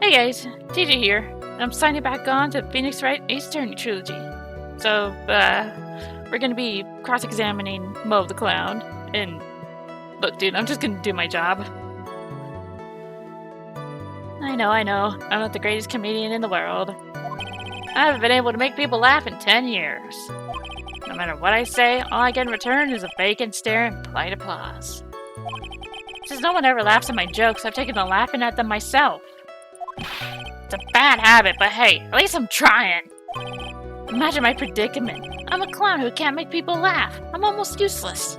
Hey guys, TJ here, and I'm signing back on to Phoenix Wright Attorney Trilogy. So, we're gonna be cross-examining Mo the Clown, and look dude, I'm just gonna do my job. I know, I'm not the greatest comedian in the world. I haven't been able to make people laugh in 10 years. No matter what I say, all I get in return is a vacant stare and polite applause. Since no one ever laughs at my jokes, I've taken to laughing at them myself. It's a bad habit, but hey, at least I'm trying. Imagine my predicament. I'm a clown who can't make people laugh. I'm almost useless.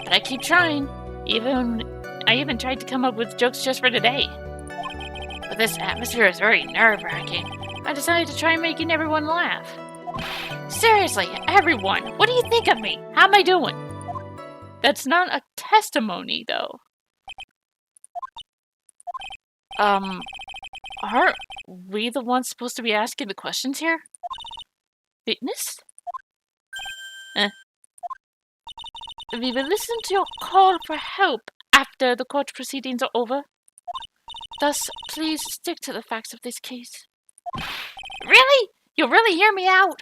But I keep trying. I even tried to come up with jokes just for today. But this atmosphere is very nerve-wracking. I decided to try making everyone laugh. Seriously, everyone, what do you think of me? How am I doing? That's not a testimony, though. Aren't we the ones supposed to be asking the questions here? Witness? We will listen to your call for help after the court proceedings are over. Thus, please stick to the facts of this case. Really? You'll really hear me out?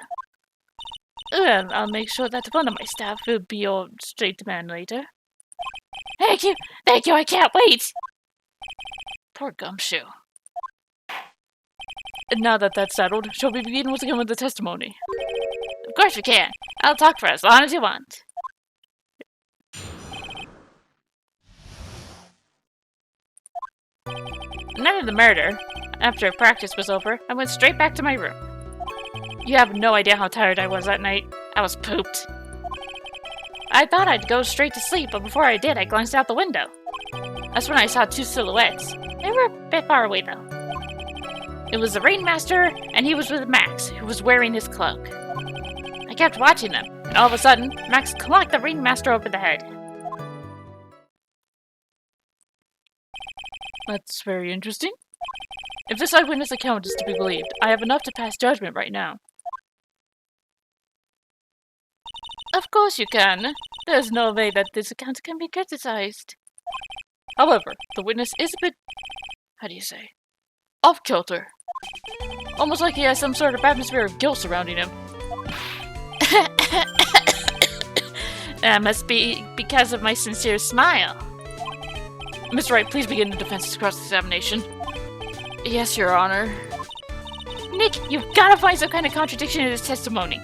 I'll make sure that one of my staff will be your straight man later. Thank you, I can't wait! Poor Gumshoe. And now that that's settled, shall we begin once again with the testimony? Of course we can. I'll talk for as long as you want. The night of the murder, after practice was over, I went straight back to my room. You have no idea how tired I was that night. I was pooped. I thought I'd go straight to sleep, but before I did, I glanced out the window. That's when I saw two silhouettes. They were a bit far away, though. It was the Rainmaster, and he was with Max, who was wearing his cloak. I kept watching them, and all of a sudden, Max clocked the Rainmaster over the head. That's very interesting. If this eyewitness account is to be believed, I have enough to pass judgment right now. Of course you can. There's no way that this account can be criticized. However, the witness is a bit, how do you say, off-kilter. Almost like he has some sort of atmosphere of guilt surrounding him. That must be because of my sincere smile. Mr. Wright, please begin the defense's cross-examination. Yes, Your Honor. Nick, you've got to find some kind of contradiction in his testimony.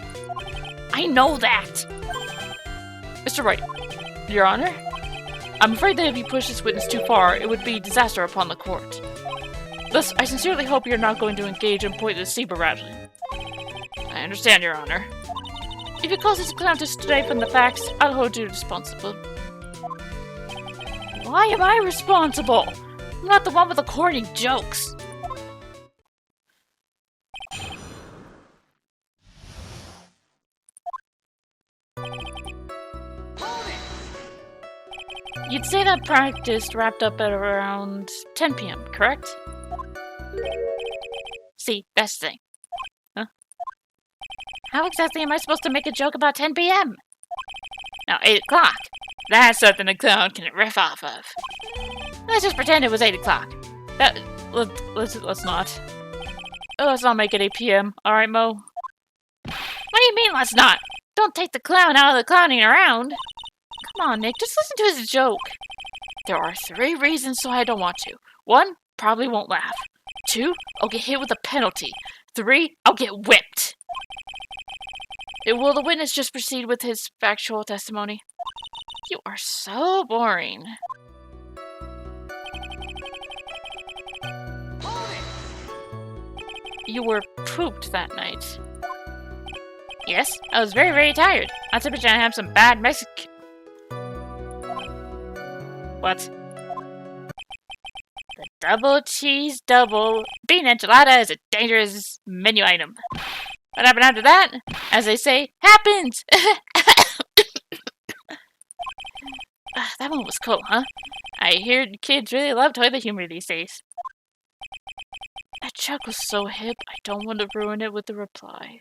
I know that! Mr. Wright, Your Honor? I'm afraid that if you push this witness too far, it would be disaster upon the court. Thus, I sincerely hope you're not going to engage in pointless saber-rattling. I understand, Your Honor. If you cause this clown to stray from the facts, I'll hold you responsible. Why am I responsible? I'm not the one with the corny jokes. You'd say that practice wrapped up at around 10 p.m., correct? See, that's the thing. Huh? How exactly am I supposed to make a joke about 10 p.m.? Now, 8 o'clock. That's something a clown can riff off of. Let's just pretend it was 8 o'clock. Let's not. Let's not make it 8 p.m., alright, Mo? What do you mean, let's not? Don't take the clown out of the clowning around. Come on, Nick, just listen to his joke. There are 3 reasons why I don't want to. 1, probably won't laugh. 2, I'll get hit with a penalty. 3, I'll get whipped. Will the witness just proceed with his factual testimony? You are so boring. You were pooped that night. Yes, I was very, very tired. Not to mention I have some bad Mexican... What? The double cheese double bean enchilada is a dangerous menu item. What happened after that? As they say, happens! That one was cool, huh? I hear kids really love toilet humor these days. That joke was so hip, I don't want to ruin it with the reply.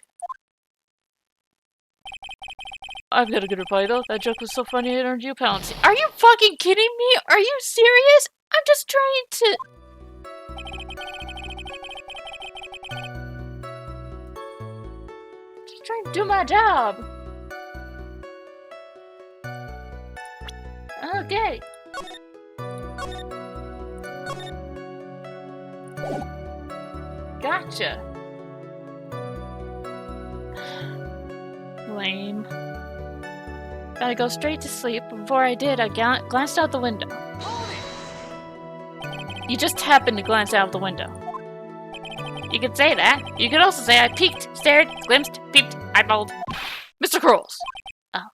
I've got a good reply though. That joke was so funny it earned you a penalty. Are you fucking kidding me? Are you serious? I'm just trying to... Do my job! Okay. Gotcha. Lame. Gotta go straight to sleep. Before I did, I glanced out the window. You just happened to glance out the window. You could say that. You could also say I peeked, stared, glimpsed, peeped, eyeballed. Mr. Crowles! Oh.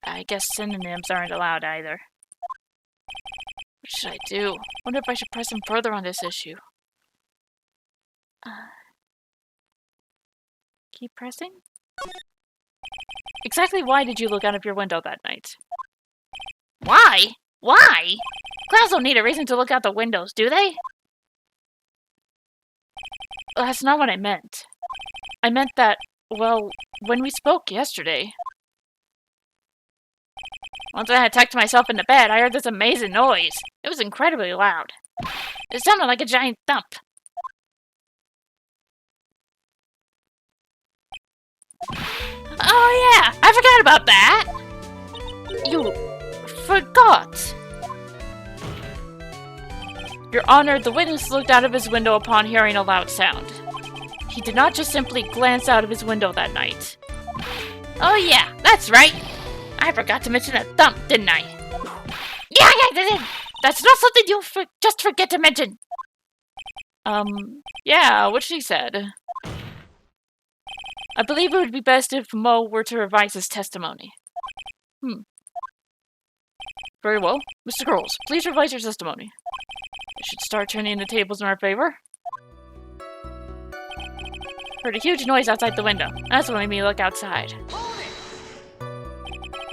I guess synonyms aren't allowed either. What should I do? Wonder if I should press him further on this issue. Keep pressing? Exactly why did you look out of your window that night? Why? Why? Clowns don't need a reason to look out the windows, do they? That's not what I meant. I meant that, well, when we spoke yesterday. Once I had tucked myself into bed, I heard this amazing noise. It was incredibly loud. It sounded like a giant thump. Oh yeah, I forgot about that! You forgot. Your Honor, the witness looked out of his window upon hearing a loud sound. He did not just simply glance out of his window that night. Oh yeah, that's right! I forgot to mention a thump, didn't I? Yeah, that's not something you'll just forget to mention! Yeah, what she said. I believe it would be best if Mo were to revise his testimony. Very well. Mr. Crowles, please revise your testimony. I should start turning the tables in our favor. Heard a huge noise outside the window. That's what made me look outside.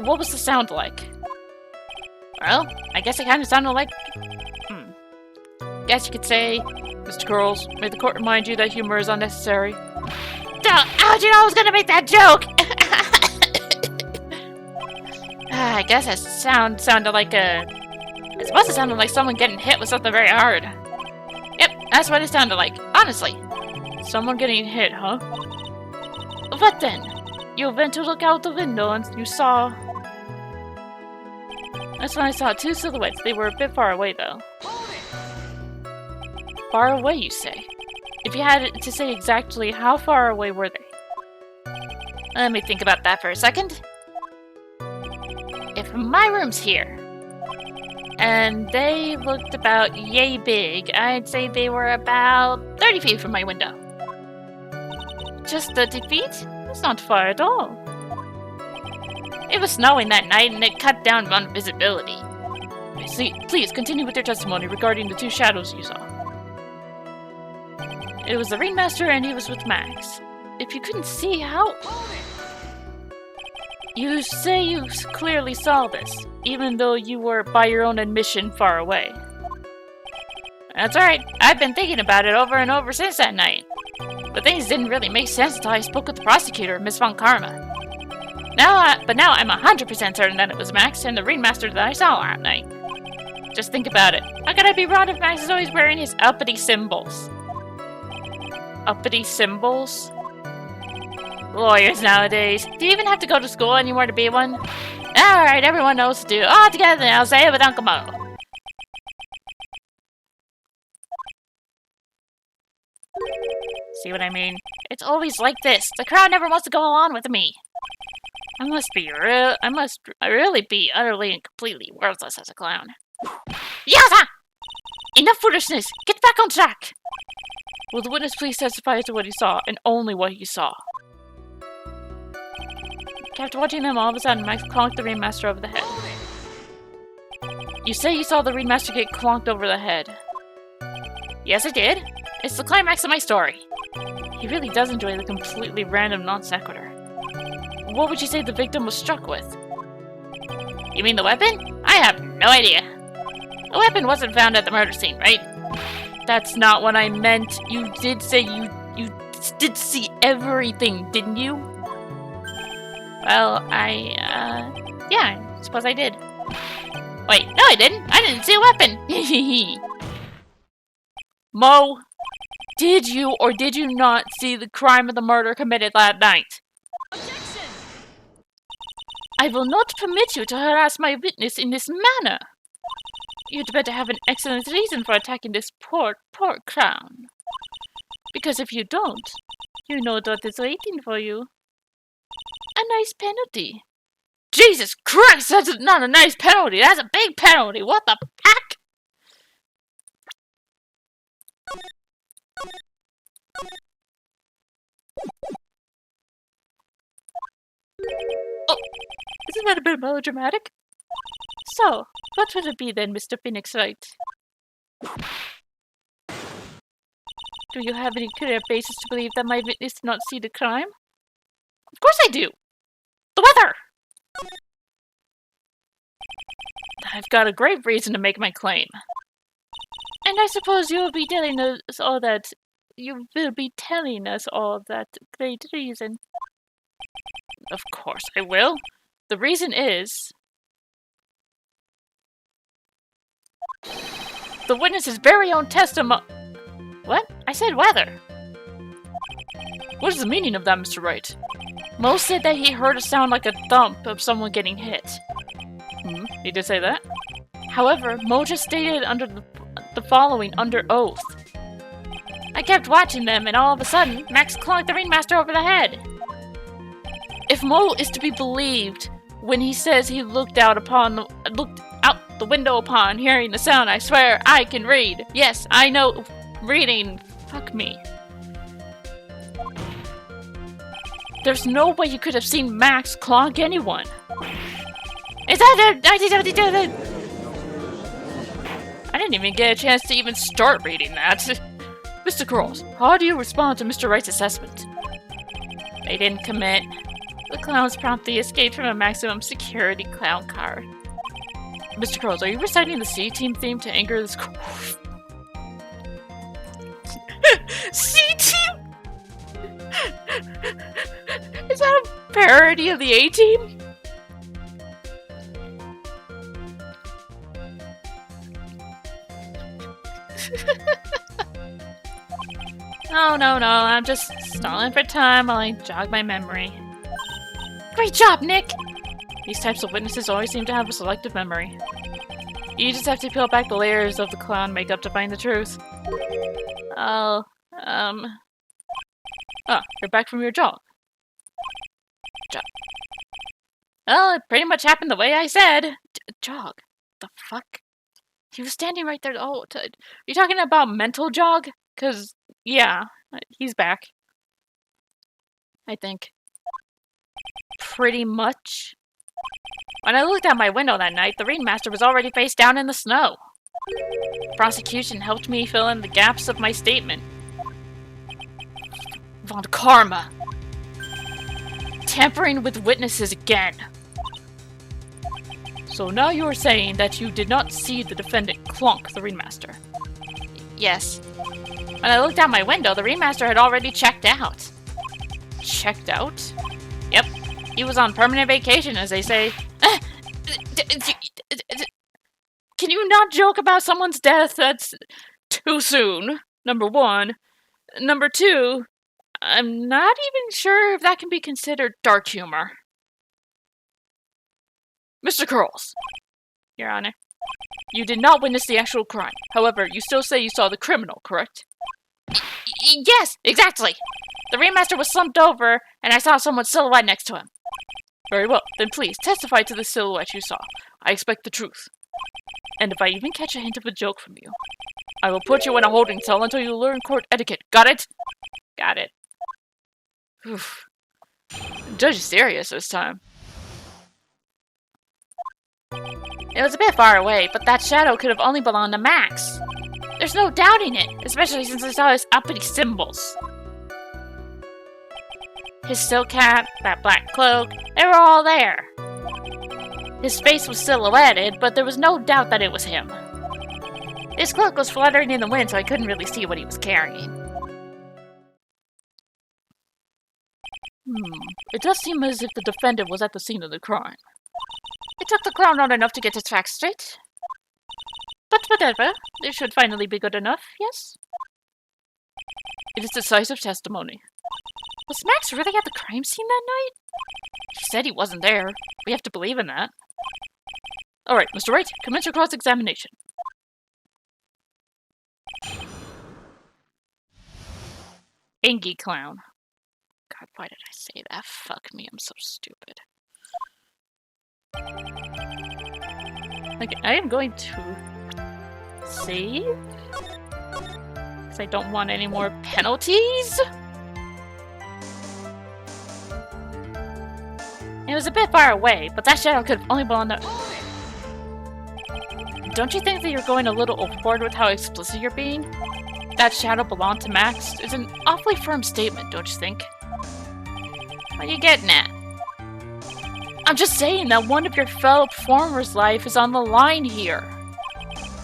What was the sound like? Well, I guess it kind of sounded like... Guess you could say, Mr. Crowles, may the court remind you that humor is unnecessary. How'd you know I was gonna make that joke? I guess that sounded like it's supposed to sound like someone getting hit with something very hard. Yep, that's what it sounded like, honestly. Someone getting hit, huh? What then? You went to look out the window and you saw... That's when I saw two silhouettes. They were a bit far away, though. Far away, you say? If you had to say exactly how far away were they? Let me think about that for a second. If my room's here, and they looked about yay big, I'd say they were about 30 feet from my window. Just 30 feet? That's not far at all. It was snowing that night, and it cut down on visibility. Please continue with your testimony regarding the two shadows you saw. It was the ringmaster, and he was with Max. If you couldn't see how... You say you clearly saw this, even though you were, by your own admission, far away. That's alright. I've been thinking about it over and over since that night. But things didn't really make sense until I spoke with the prosecutor, Miss Von Karma. But now I'm 100% certain that it was Max and the ringmaster that I saw that night. Just think about it. How could I be wrong if Max is always wearing his uppity symbols? Uppity symbols? Lawyers nowadays. Do you even have to go to school anymore to be one? Alright, everyone knows what to do. All together now, say it with Uncle Mo. See what I mean? It's always like this. The crowd never wants to go along with me. I must really be utterly and completely worthless as a clown. Yaza! Enough foolishness! Get back on track! Will the witness please testify to what he saw, and only what he saw? Kept watching them, all of a sudden Max clonked the ringmaster over the head. You say you saw the ringmaster get clonked over the head. Yes, I did. It's the climax of my story. He really does enjoy the completely random non sequitur. What would you say the victim was struck with? You mean the weapon? I have no idea. The weapon wasn't found at the murder scene, right? That's not what I meant. You did say you did see everything, didn't you? Well, yeah, I suppose I did. Wait, no I didn't. I didn't see a weapon. Mo, did you or did you not see the crime of the murder committed that night? I will not permit you to harass my witness in this manner. You'd better have an excellent reason for attacking this poor clown. Because if you don't, you know what is waiting for you. A nice penalty. Jesus Christ, that's not a nice penalty. That's a big penalty. What the heck? Oh, isn't that a bit melodramatic? So, what would it be then, Mr. Phoenix Wright? Do you have any clear basis to believe that my witness did not see the crime? Of course I do! The weather! I've got a great reason to make my claim. And I suppose you will be telling us all that... You will be telling us all that great reason. Of course I will. The reason is... the witness's very own testimony... What? I said weather. What is the meaning of that, Mr. Wright? Mo said that he heard a sound like a thump of someone getting hit. He did say that? However, Mo just stated under the following under oath. I kept watching them, and all of a sudden, Max clonked the ringmaster over the head. If Mo is to be believed when he says he looked out the window upon hearing the sound, I swear I can read. Yes, I know reading. Fuck me. There's no way you could have seen Max clonk anyone. Is that 1972? I didn't even get a chance to even start reading that. Mr. Cross, how do you respond to Mr. Wright's assessment? They didn't commit. The clowns promptly escaped from a maximum security clown car. Mr. Cross, are you reciting the C-Team theme to anger this... C-Team? Is that a parody of the A-Team? No, I'm just stalling for time while I jog my memory. Great job, Nick! These types of witnesses always seem to have a selective memory. You just have to peel back the layers of the clown makeup to find the truth. Oh, you're back from your jog. Well, it pretty much happened the way I said. Jog? The fuck? He was standing right there. Oh, you talking about mental jog? 'Cause, yeah, he's back. I think. Pretty much. When I looked out my window that night, the ringmaster was already face down in the snow. The prosecution helped me fill in the gaps of my statement. Von Karma. Tampering with witnesses again. So now you are saying that you did not see the defendant clonk the ringmaster? Yes. When I looked out my window, the ringmaster had already checked out. Checked out? Yep. He was on permanent vacation, as they say. Can you not joke about someone's death? That's too soon, number one. Number two, I'm not even sure if that can be considered dark humor. Mr. Curls, Your Honor, you did not witness the actual crime. However, you still say you saw the criminal, correct? Yes, exactly. The ringmaster was slumped over, and I saw someone's silhouette next to him. Very well, then please testify to the silhouette you saw. I expect the truth. And if I even catch a hint of a joke from you, I will put you in a holding cell until you learn court etiquette. Got it? Got it. Oof. The judge is serious this time. It was a bit far away, but that shadow could have only belonged to Max. There's no doubting it, especially since I saw his uppity symbols. His silk hat, that black cloak, they were all there. His face was silhouetted, but there was no doubt that it was him. His cloak was fluttering in the wind, so I couldn't really see what he was carrying. It does seem as if the defendant was at the scene of the crime. It took the clown not enough to get his facts straight. But whatever, it should finally be good enough, yes? It is decisive testimony. Was Max really at the crime scene that night? He said he wasn't there. We have to believe in that. Alright, Mr. Wright, commence your cross-examination. Angie clown. God, why did I say that? Fuck me, I'm so stupid. Okay, I am going to save. Because I don't want any more penalties. It was a bit far away, but that shadow could have only belonged to... Don't you think that you're going a little overboard with how explicit you're being? That shadow belonged to Max is an awfully firm statement, don't you think? What are you getting at? I'm just saying that one of your fellow performers' life is on the line here.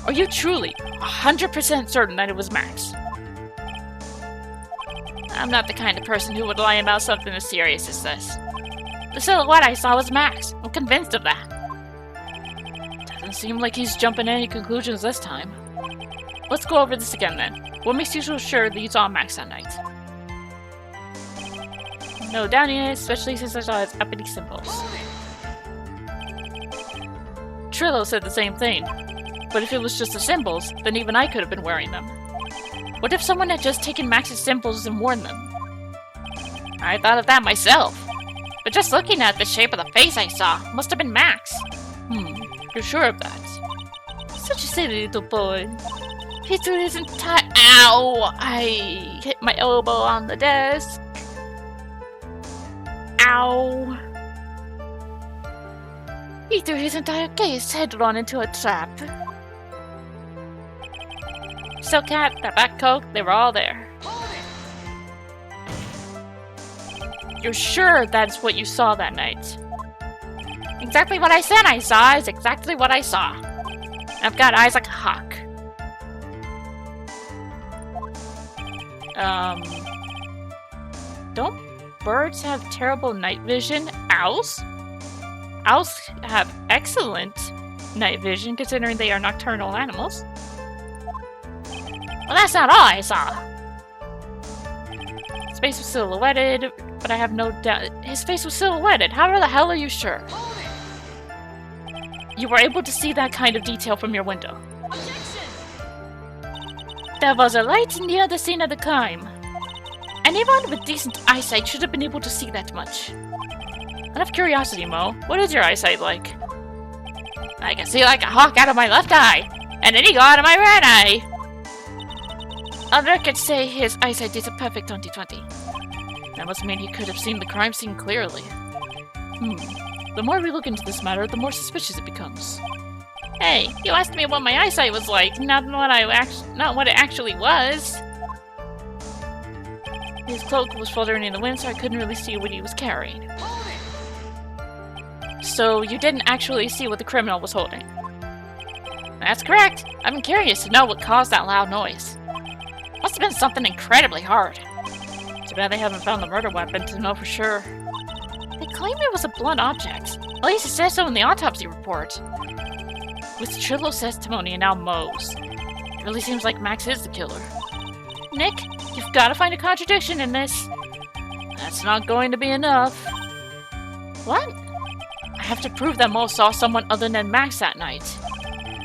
Are you truly 100% certain that it was Max? I'm not the kind of person who would lie about something as serious as this. The silhouette I saw was Max. I'm convinced of that. Doesn't seem like he's jumping to any conclusions this time. Let's go over this again then. What makes you so sure that you saw Max that night? No doubting it, especially since I saw his uppity symbols. Trillo said the same thing. But if it was just the symbols, then even I could have been wearing them. What if someone had just taken Max's symbols and worn them? I thought of that myself. But just looking at the shape of the face I saw, must have been Max. You're sure of that? Such a silly little boy. He threw his entire— Ow! I hit my elbow on the desk. Ow! He threw his entire case headlong into a trap. So Cat, that Black Coke, they were all there. You're sure that's what you saw that night? Exactly what I said I saw is exactly what I saw. I've got eyes like a hawk. Don't birds have terrible night vision? Owls? Owls have excellent night vision considering they are nocturnal animals. Well, that's not all I saw. His face was silhouetted, but I have no doubt. His face was silhouetted. How the hell are you sure? You were able to see that kind of detail from your window. Objection! There was a light near the scene of the crime. Anyone with decent eyesight should have been able to see that much. Out of curiosity, Mo, what is your eyesight like? I can see like a hawk out of my left eye, and an eagle out of my right eye. On record say his eyesight is a perfect 20/20. That must mean he could have seen the crime scene clearly. The more we look into this matter, the more suspicious it becomes. Hey, you asked me what my eyesight was like, not what it actually was. His cloak was fluttering in the wind, so I couldn't really see what he was carrying. So you didn't actually see what the criminal was holding? That's correct. I'm curious to know what caused that loud noise. Must have been something incredibly hard. Too bad they haven't found the murder weapon to know for sure. They claim it was a blunt object. At least it says so in the autopsy report. With Trillo's testimony and now Mo's, it really seems like Max is the killer. Nick, you've got to find a contradiction in this. That's not going to be enough. What? I have to prove that Mo saw someone other than Max that night.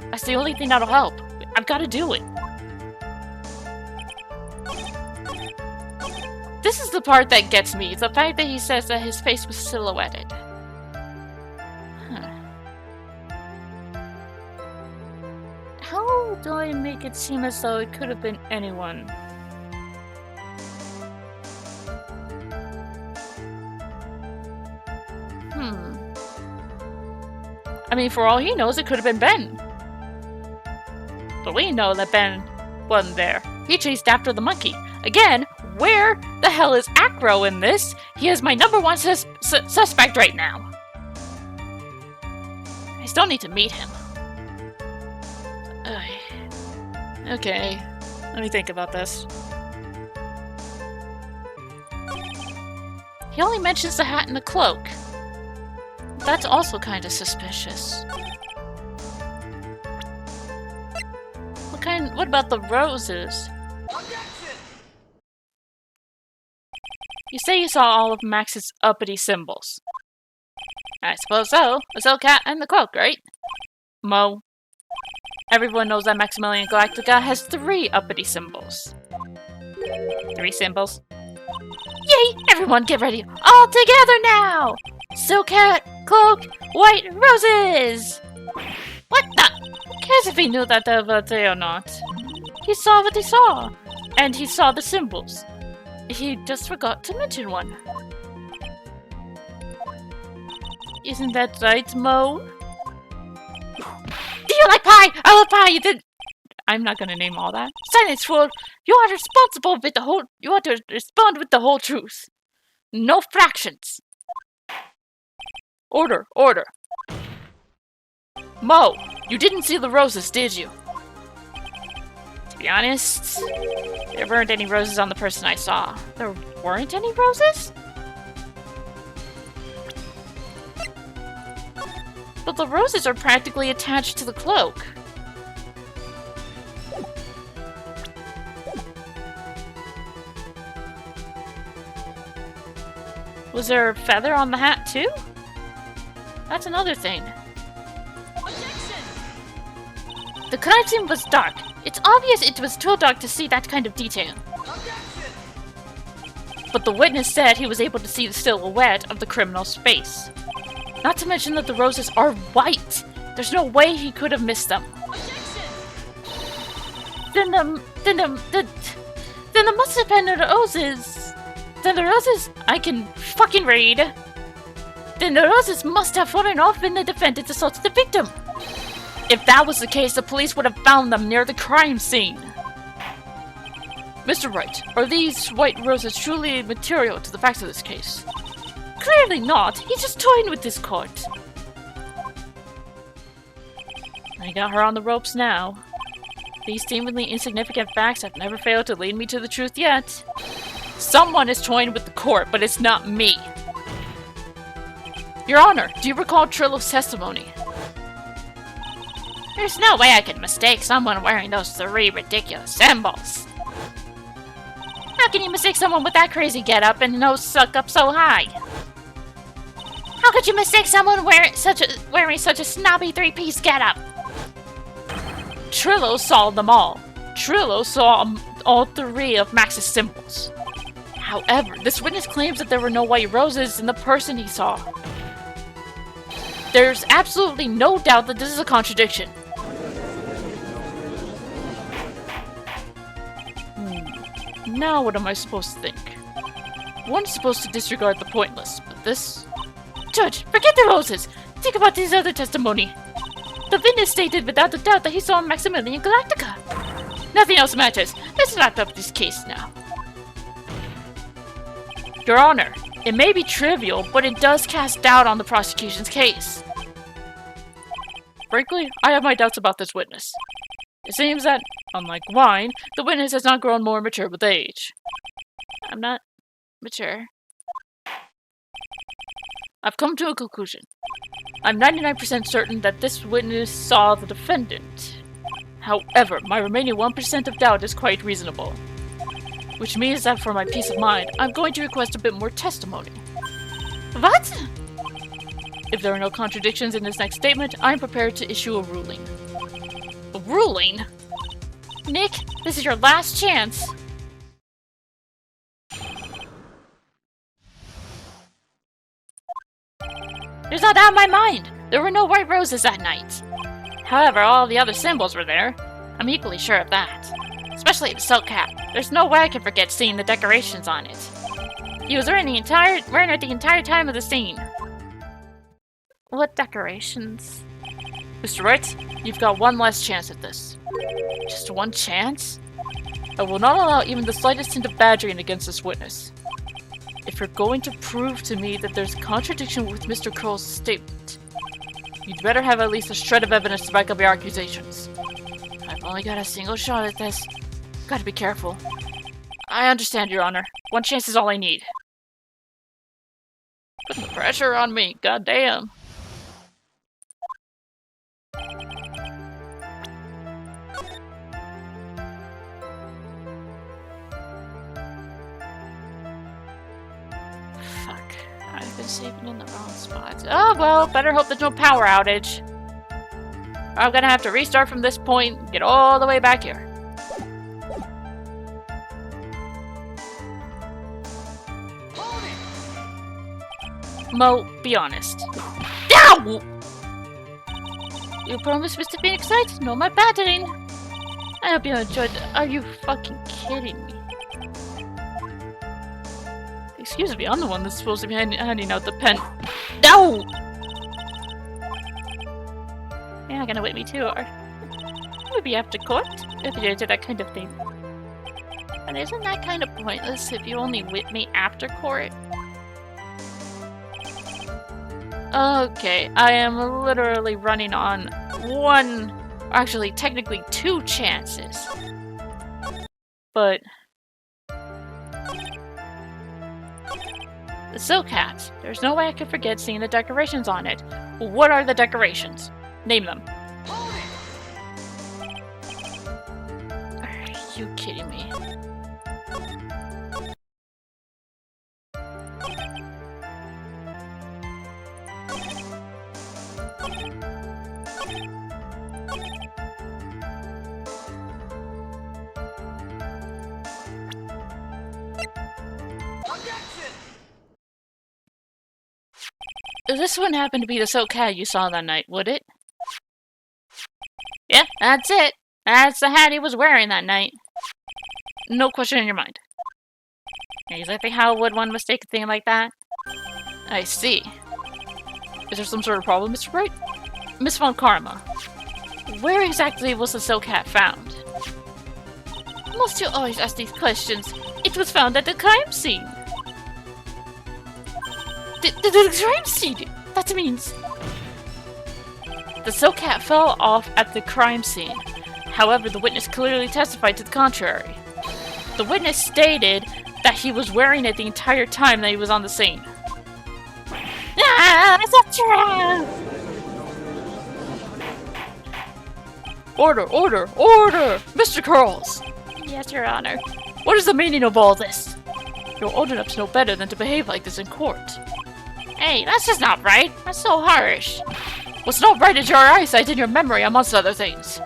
That's the only thing that'll help. I've got to do it. This is the part that gets me. The fact that he says that his face was silhouetted. How do I make it seem as though it could have been anyone? I mean, for all he knows, it could have been Ben. But we know that Ben wasn't there. He chased after the monkey. Again, where the hell is Acro in this? He is my #1 suspect right now. I still need to meet him. Okay, let me think about this. He only mentions the hat and the cloak. That's also kind of suspicious. What about the roses? You say you saw all of Max's uppity symbols. I suppose so. The silk hat and the cloak, right? Mo. Everyone knows that Maximilian Galactica has 3 uppity symbols. 3 symbols? Yay! Everyone get ready! All together now! Silk hat, cloak, white roses! What the? Who cares if he knew that they were there or not? He saw what he saw, and he saw the symbols. He just forgot to mention one. Isn't that right, Mo? Do you like pie? I love pie! You did. I'm not gonna name all that. Silence, fool! You are responsible with the whole. You ought to respond with the whole truth. No fractions. Order, order. Mo, you didn't see the roses, did you? To be honest, there weren't any roses on the person I saw. There weren't any roses? But the roses are practically attached to the cloak. Was there a feather on the hat too? That's another thing. Objection! The crime scene was dark. It's obvious it was too dark to see that kind of detail. Objection! But the witness said he was able to see the silhouette of the criminal's face. Not to mention that the roses are white. There's no way he could have missed them. Objection! Then the must have been the roses. Then the roses I can fucking read. Then the roses must have fallen off when the defendant assaulted the victim. If that was the case, the police would have found them near the crime scene. Mr. Wright, are these white roses truly material to the facts of this case? Clearly not. He's just toying with this court. I got her on the ropes now. These seemingly insignificant facts have never failed to lead me to the truth yet. Someone is toying with the court, but it's not me. Your Honor, do you recall Trillo's testimony? There's no way I could mistake someone wearing those 3 ridiculous symbols. How can you mistake someone with that crazy getup and nose sucked up so high? How could you mistake someone wearing such a snobby 3-piece getup? Trillo saw them all. Trillo saw all 3 of Max's symbols. However, this witness claims that there were no white roses in the person he saw. There's absolutely no doubt that this is a contradiction. Now what am I supposed to think? One's supposed to disregard the pointless, but this... Judge, forget the roses! Think about this other testimony. The witness stated without a doubt that he saw Maximilian Galactica. Nothing else matters. Let's wrap up this case now. Your Honor, it may be trivial, but it does cast doubt on the prosecution's case. Frankly, I have my doubts about this witness. It seems that, unlike wine, the witness has not grown more mature with age. I'm not mature. I've come to a conclusion. I'm 99% certain that this witness saw the defendant. However, my remaining 1% of doubt is quite reasonable. Which means that for my peace of mind, I'm going to request a bit more testimony. What? If there are no contradictions in this next statement, I'm prepared to issue a ruling. A ruling? Nick, this is your last chance. There's no doubt in my mind. There were no white roses that night. However, all the other symbols were there. I'm equally sure of that. Especially the silk cap. There's no way I can forget seeing the decorations on it. He was wearing it the entire time of the scene. What decorations? Mr. Wright, you've got one last chance at this. Just one chance? I will not allow even the slightest hint of badgering against this witness. If you're going to prove to me that there's a contradiction with Mr. Kroll's statement, you'd better have at least a shred of evidence to back up your accusations. I've only got a single shot at this. Gotta be careful. I understand, Your Honor. One chance is all I need. Putting the pressure on me, goddamn. Been saving in the wrong spots. Oh well, better hope there's no power outage. I'm gonna have to restart from this point and get all the way back here. Mo, be honest. Ow! You promised Mr. Phoenix Wright? No more battering. I hope you enjoyed it. Are you fucking kidding me? Excuse me, I'm the one that's supposed to be handing out the pen. No! You're not gonna whip me too hard. Maybe after court, if you did that kind of thing. And isn't that kind of pointless if you only whip me after court? Okay, I am literally running on one, actually technically 2 chances. But the silk hat. There's no way I could forget seeing the decorations on it. What are the decorations? Name them. Are you kidding me? This wouldn't happen to be the silk hat you saw that night, would it? Yeah, that's it. That's the hat he was wearing that night. No question in your mind. Exactly how would one mistake a thing like that? I see. Is there some sort of problem, Mr. Wright? Miss Von Karma, where exactly was the silk hat found? Must you always ask these questions? It was found at the crime scene. The crime scene? That means... The silk hat fell off at the crime scene. However, the witness clearly testified to the contrary. The witness stated that he was wearing it the entire time that he was on the scene. Ah, that's not true! Order, order, order! Mr. Curls! Yes, Your Honor. What is the meaning of all this? You're old enough to know better than to behave like this in court. Hey, that's just not right. That's so harsh. What's not right is your eyesight and your memory, amongst other things.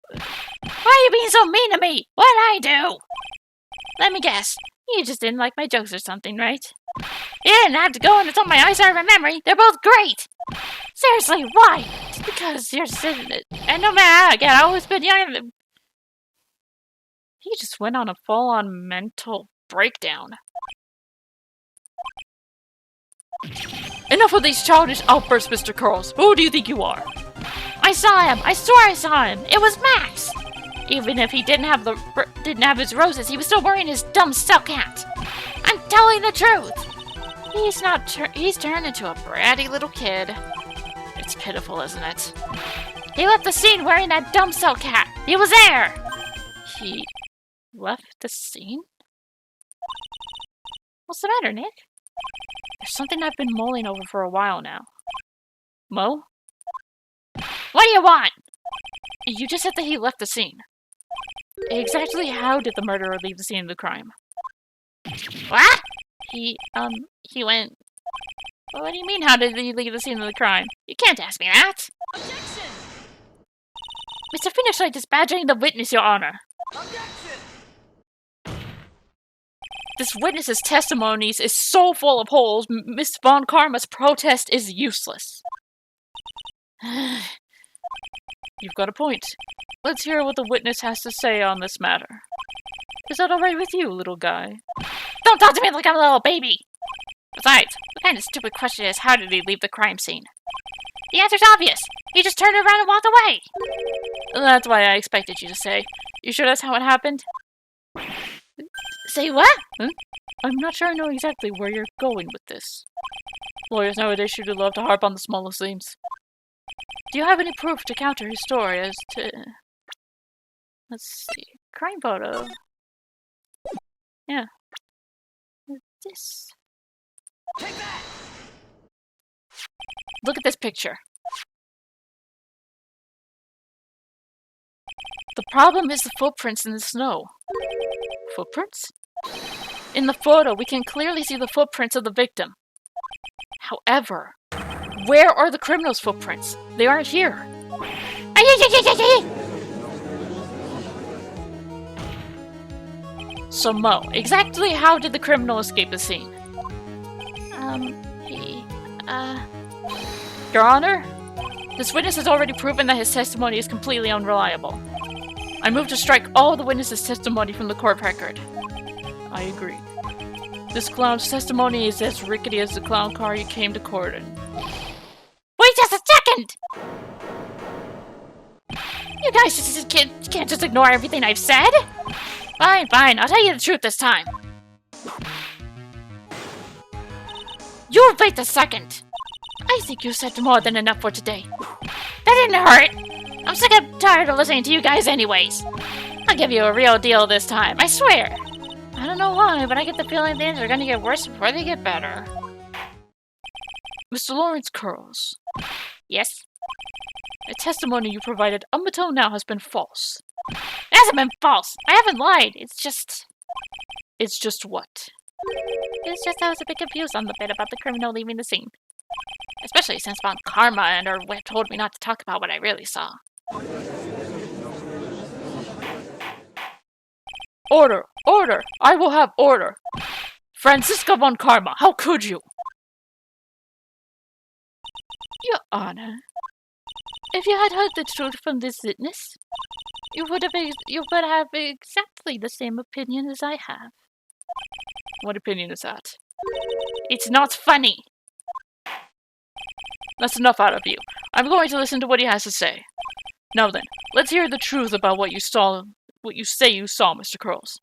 Why are you being so mean to me? What'd I do? Let me guess. You just didn't like my jokes or something, right? You didn't have to go into some of my eyesight or memory. They're both great. Seriously, why? Just because you're sitting it. And no matter how I get, I've always been young. He just went on a full-on mental breakdown. Enough of these childish outbursts, Mr. Curls. Who do you think you are? I saw him. I swear I saw him. It was Max. Even if he didn't have his roses, he was still wearing his dumb silk hat. I'm telling the truth. He's turned into a bratty little kid. It's pitiful, isn't it? He left the scene wearing that dumb silk hat. He was there. He left the scene? What's the matter, Nick? There's something I've been mulling over for a while now. Mo? What do you want? You just said that he left the scene. Exactly how did the murderer leave the scene of the crime? What? He went... What do you mean, how did he leave the scene of the crime? You can't ask me that! Objection! Mr. Phoenix Wright is badgering the witness, Your Honor. Objection! This witness's testimonies is so full of holes, Miss Von Karma's protest is useless. You've got a point. Let's hear what the witness has to say on this matter. Is that alright with you, little guy? Don't talk to me like I'm a little baby! Besides, what kind of stupid question is how did he leave the crime scene? The answer's obvious! He just turned around and walked away! That's why I expected you to say. You sure that's how it happened? Say what? Huh? I'm not sure I know exactly where you're going with this. Lawyers nowadays sure do love to harp on the smallest things. Do you have any proof to counter his story as to... Let's see... Crime photo... Yeah. This... Take that! Look at this picture. The problem is the footprints in the snow. Footprints? In the photo, we can clearly see the footprints of the victim. However, where are the criminal's footprints? They aren't here. So Mo, exactly how did the criminal escape the scene? Your Honor? This witness has already proven that his testimony is completely unreliable. I move to strike all the witness's testimony from the court record. I agree. This clown's testimony is as rickety as the clown car you came to court in. Wait just a second! You guys just can't just ignore everything I've said? Fine, I'll tell you the truth this time. You wait a second. I think you said more than enough for today. That didn't hurt. I'm sick and tired of listening to you guys anyways. I'll give you a real deal this time, I swear. I don't know why, but I get the feeling things are gonna get worse before they get better. Mr. Lawrence Curls. Yes? The testimony you provided up until now has been false. It hasn't been false. I haven't lied. It's just what? It's just I was a bit confused on the bit about the criminal leaving the scene. Especially since Von Karma and her whip told me not to talk about what I really saw. Order! Order! I will have order! Franziska Von Karma, how could you? Your Honor, if you had heard the truth from this witness, you would have exactly the same opinion as I have. What opinion is that? It's not funny! That's enough out of you. I'm going to listen to what he has to say. Now then, let's hear the truth about what you say you saw, Mr. Curls.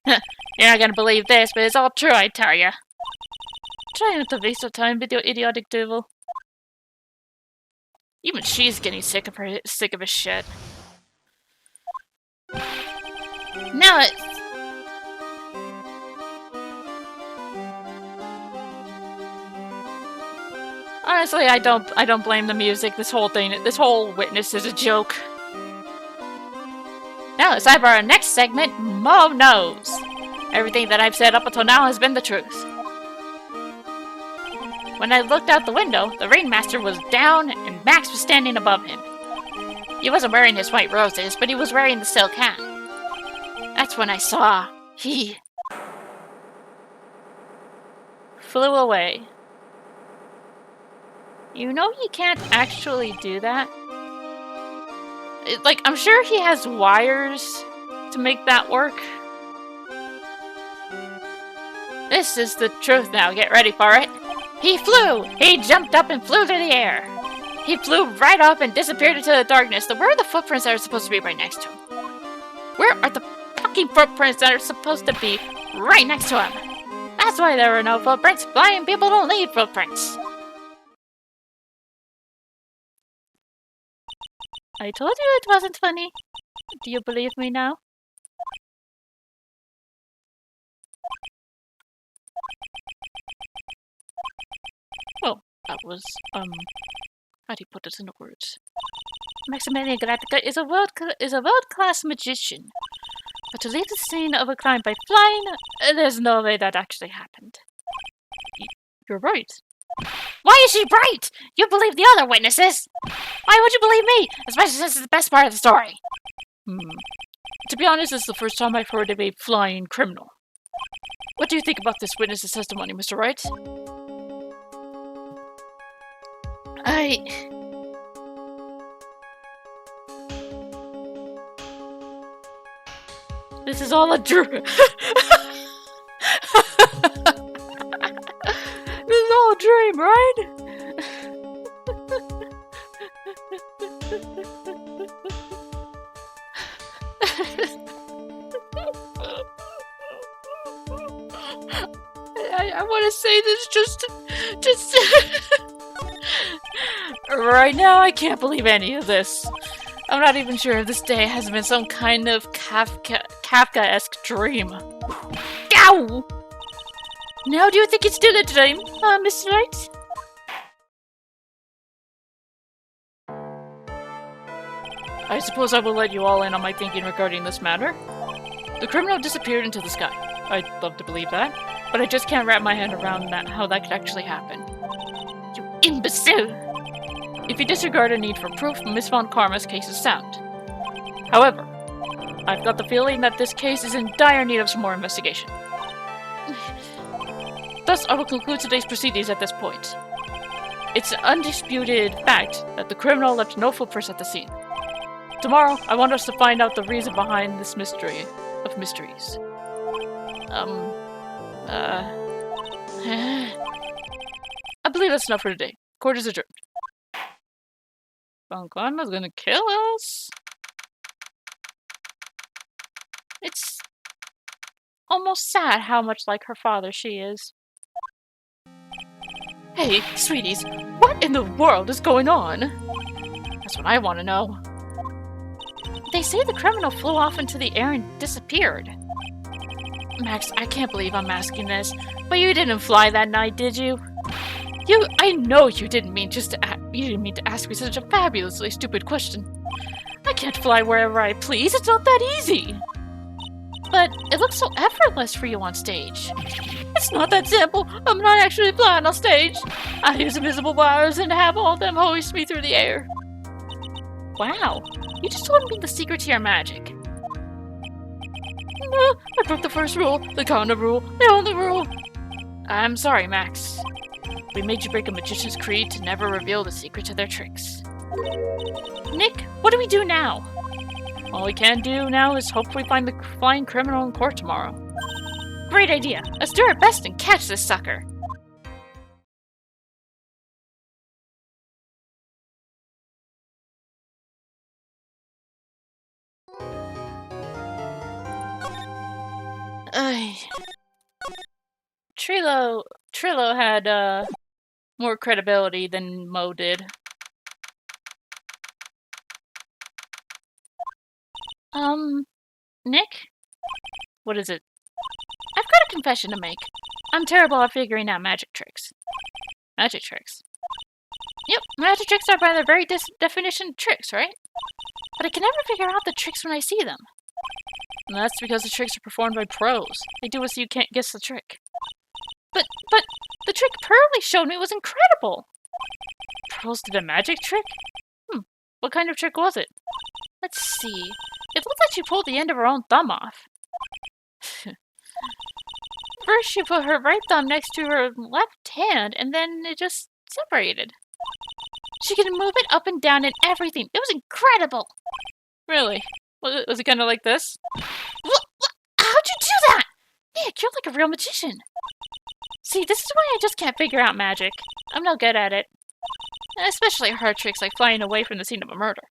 You're not gonna believe this, but it's all true, I tell ya. Try not to waste your time with your idiotic devil. Even she's getting sick of his shit. Now it's... Honestly, I don't blame the music. This whole witness is a joke. Now it's time for our next segment, Mo Knows. Everything that I've said up until now has been the truth. When I looked out the window, the ringmaster was down and Max was standing above him. He wasn't wearing his white roses, but he was wearing the silk hat. That's when I saw he flew away. You know he can't actually do that? Like, I'm sure he has wires to make that work. This is the truth now, get ready for it. He flew! He jumped up and flew through the air. He flew right up and disappeared into the darkness. Where are the footprints that are supposed to be right next to him? Where are the fucking footprints that are supposed to be right next to him? That's why there were no footprints. Blind people don't leave footprints. I told you it wasn't funny. Do you believe me now? Well, that was, how do you put it into words? Maximilian Galactica is a world-class magician. But to leave the scene of a crime by flying, there's no way that actually happened. You're right. Why is she right? You believe the other witnesses. Why would you believe me? Especially since it's the best part of the story. To be honest, this is the first time I've heard of a flying criminal. What do you think about this witness's testimony, Mr. Wright? This is all a dream. This is all a dream, right? I want to say this just right now. I can't believe any of this. I'm not even sure if this day has been some kind of Kafka-esque dream. Ow! Now do you think it's still a dream, Mr. Wright? I suppose I will let you all in on my thinking regarding this matter. The criminal disappeared into the sky. I'd love to believe that, but I just can't wrap my head around how that could actually happen. You imbecile! If you disregard a need for proof, Miss Von Karma's case is sound. However, I've got the feeling that this case is in dire need of some more investigation. Thus, I will conclude today's proceedings at this point. It's an undisputed fact that the criminal left no footprints at the scene. Tomorrow, I want us to find out the reason behind this mystery of mysteries. I believe that's enough for today. Court is adjourned. Von Karma's gonna kill us? It's almost sad how much like her father she is. Hey, sweeties, what in the world is going on? That's what I want to know. They say the criminal flew off into the air and disappeared. Max, I can't believe I'm asking this, but you didn't fly that night, did you? I know you didn't mean to ask me such a fabulously stupid question. I can't fly wherever I please, it's not that easy. But it looks so effortless for you on stage. It's not that simple. I'm not actually flying on stage. I use invisible wires and have all of them hoist me through the air. Wow, you just told me the secret to your magic. No, I broke the first rule, the kind of rule, the only rule. I'm sorry, Max. We made you break a magician's creed to never reveal the secret to their tricks. Nick, what do we do now? All we can do now is hopefully find the flying criminal in court tomorrow. Great idea. Let's do our best and catch this sucker. Trillo had more credibility than Mo did. Nick? What is it? I've got a confession to make. I'm terrible at figuring out magic tricks. Magic tricks? Yep, magic tricks are by their very definition tricks, right? But I can never figure out the tricks when I see them. And that's because the tricks are performed by pros. They do it so you can't guess the trick. But the trick Pearly showed me was incredible! Pros did a magic trick? What kind of trick was it? Let's see. It looked like she pulled the end of her own thumb off. First, she put her right thumb next to her left hand, and then it just separated. She could move it up and down and everything. It was incredible! Really? Was it kind of like this? What? How'd you do that? Nick, you're like a real magician. See, this is why I just can't figure out magic. I'm no good at it. Especially hard tricks like flying away from the scene of a murder.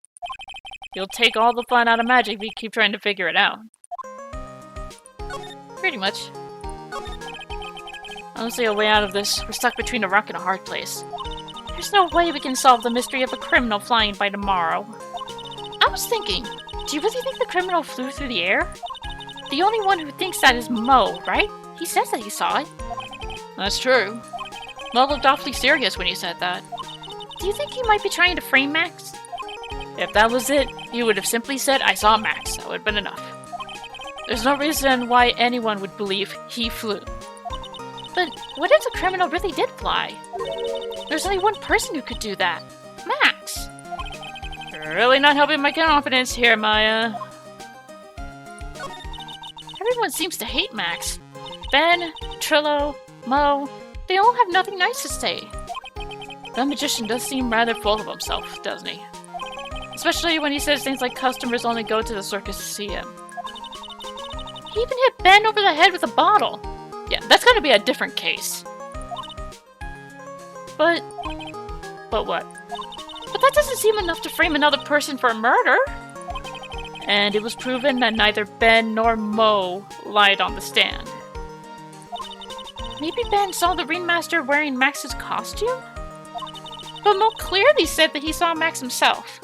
You'll take all the fun out of magic if you keep trying to figure it out. Pretty much. I don't see a way out of this. We're stuck between a rock and a hard place. There's no way we can solve the mystery of a criminal flying by tomorrow. I was thinking, do you really think the criminal flew through the air? The only one who thinks that is Mo, right? He says that he saw it. That's true. Mo looked awfully serious when he said that. Do you think he might be trying to frame Max? If that was it, he would have simply said, I saw Max. That would have been enough. There's no reason why anyone would believe he flew. But what if the criminal really did fly? There's only one person who could do that. Max! You're really not helping my confidence here, Maya. Everyone seems to hate Max. Ben, Trillo, Mo, they all have nothing nice to say. That magician does seem rather full of himself, doesn't he? Especially when he says things like customers only go to the circus to see him. He even hit Ben over the head with a bottle. Yeah, that's gotta be a different case. But what? But that doesn't seem enough to frame another person for a murder. And it was proven that neither Ben nor Mo lied on the stand. Maybe Ben saw the ringmaster wearing Max's costume? But Mo clearly said that he saw Max himself.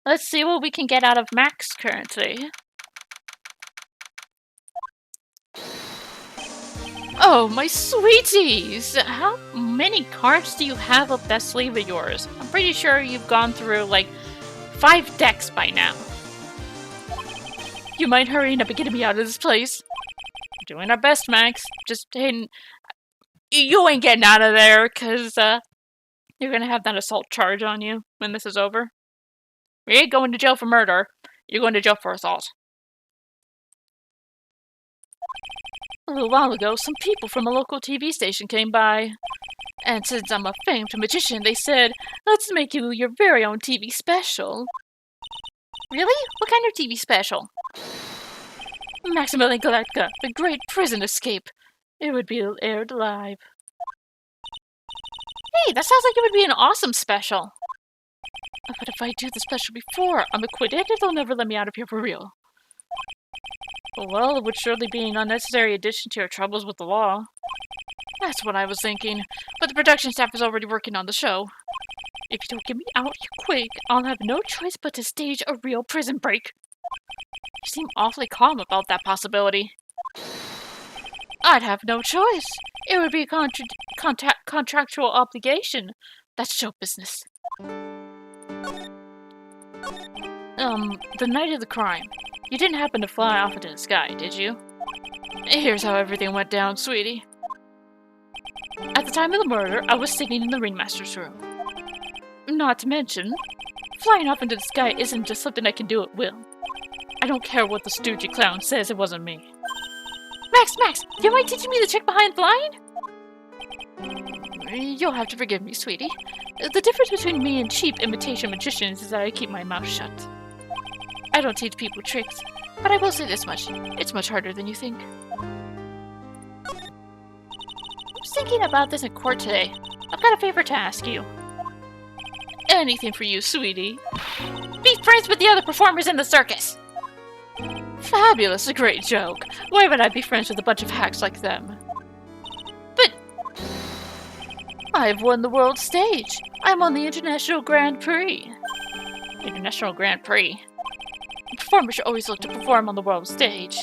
Let's see what we can get out of Max currently. Oh, my sweeties! How many cards do you have up that sleeve of yours? I'm pretty sure you've gone through like 5 decks by now. You mind hurrying up and getting me out of this place? We're doing our best, Max. Just Hayden, you ain't getting out of there, cause you're gonna have that assault charge on you when this is over. We ain't going to jail for murder. You're going to jail for assault. A little while ago, some people from a local TV station came by. And since I'm a famed magician, they said, let's make you your very own TV special. Really? What kind of TV special? Maximilian Galactica, the Great Prison Escape. It would be aired live. Hey, that sounds like it would be an awesome special. But if I do the special before I'm acquitted, they'll never let me out of here for real. Well, it would surely be an unnecessary addition to your troubles with the law. That's what I was thinking, but the production staff is already working on the show. If you don't get me out here quick, I'll have no choice but to stage a real prison break. You seem awfully calm about that possibility. I'd have no choice. It would be a contractual obligation. That's show business. The night of the crime, you didn't happen to fly off into the sky, did you? Here's how everything went down, sweetie. At the time of the murder, I was sitting in the ringmaster's room. Not to mention, flying off into the sky isn't just something I can do at will. I don't care what the stoogey clown says, it wasn't me. Max, do you mind teaching me the trick behind flying? You'll have to forgive me, sweetie. The difference between me and cheap imitation magicians is that I keep my mouth shut. I don't teach people tricks, but I will say this much. It's much harder than you think. I was thinking about this in court today. I've got a favor to ask you. Anything for you, sweetie. Be friends with the other performers in the circus! Fabulous, a great joke. Why would I be friends with a bunch of hacks like them? But I've won the world stage. I'm on the International Grand Prix. International Grand Prix? A performer should always look to perform on the world stage.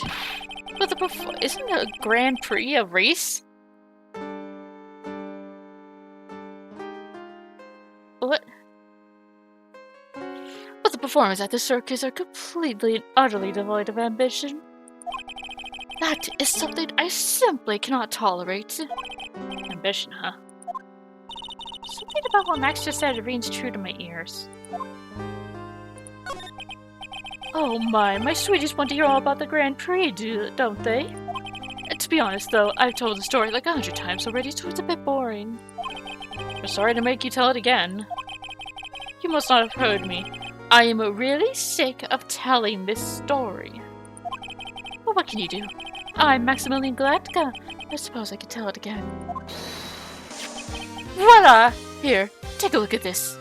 But isn't a Grand Prix a race? What? But the performers at the circus are completely and utterly devoid of ambition. That is something I simply cannot tolerate. Ambition, huh? Something about what Max just said rings true to my ears. Oh my sweeties want to hear all about the Grand Prix, don't they? And to be honest though, I've told the story like 100 times already, so it's a bit boring. I'm sorry to make you tell it again. You must not have heard me. I am really sick of telling this story. Well, what can you do? I'm Maximilian Galactica. I suppose I could tell it again. Voila! Here, take a look at this.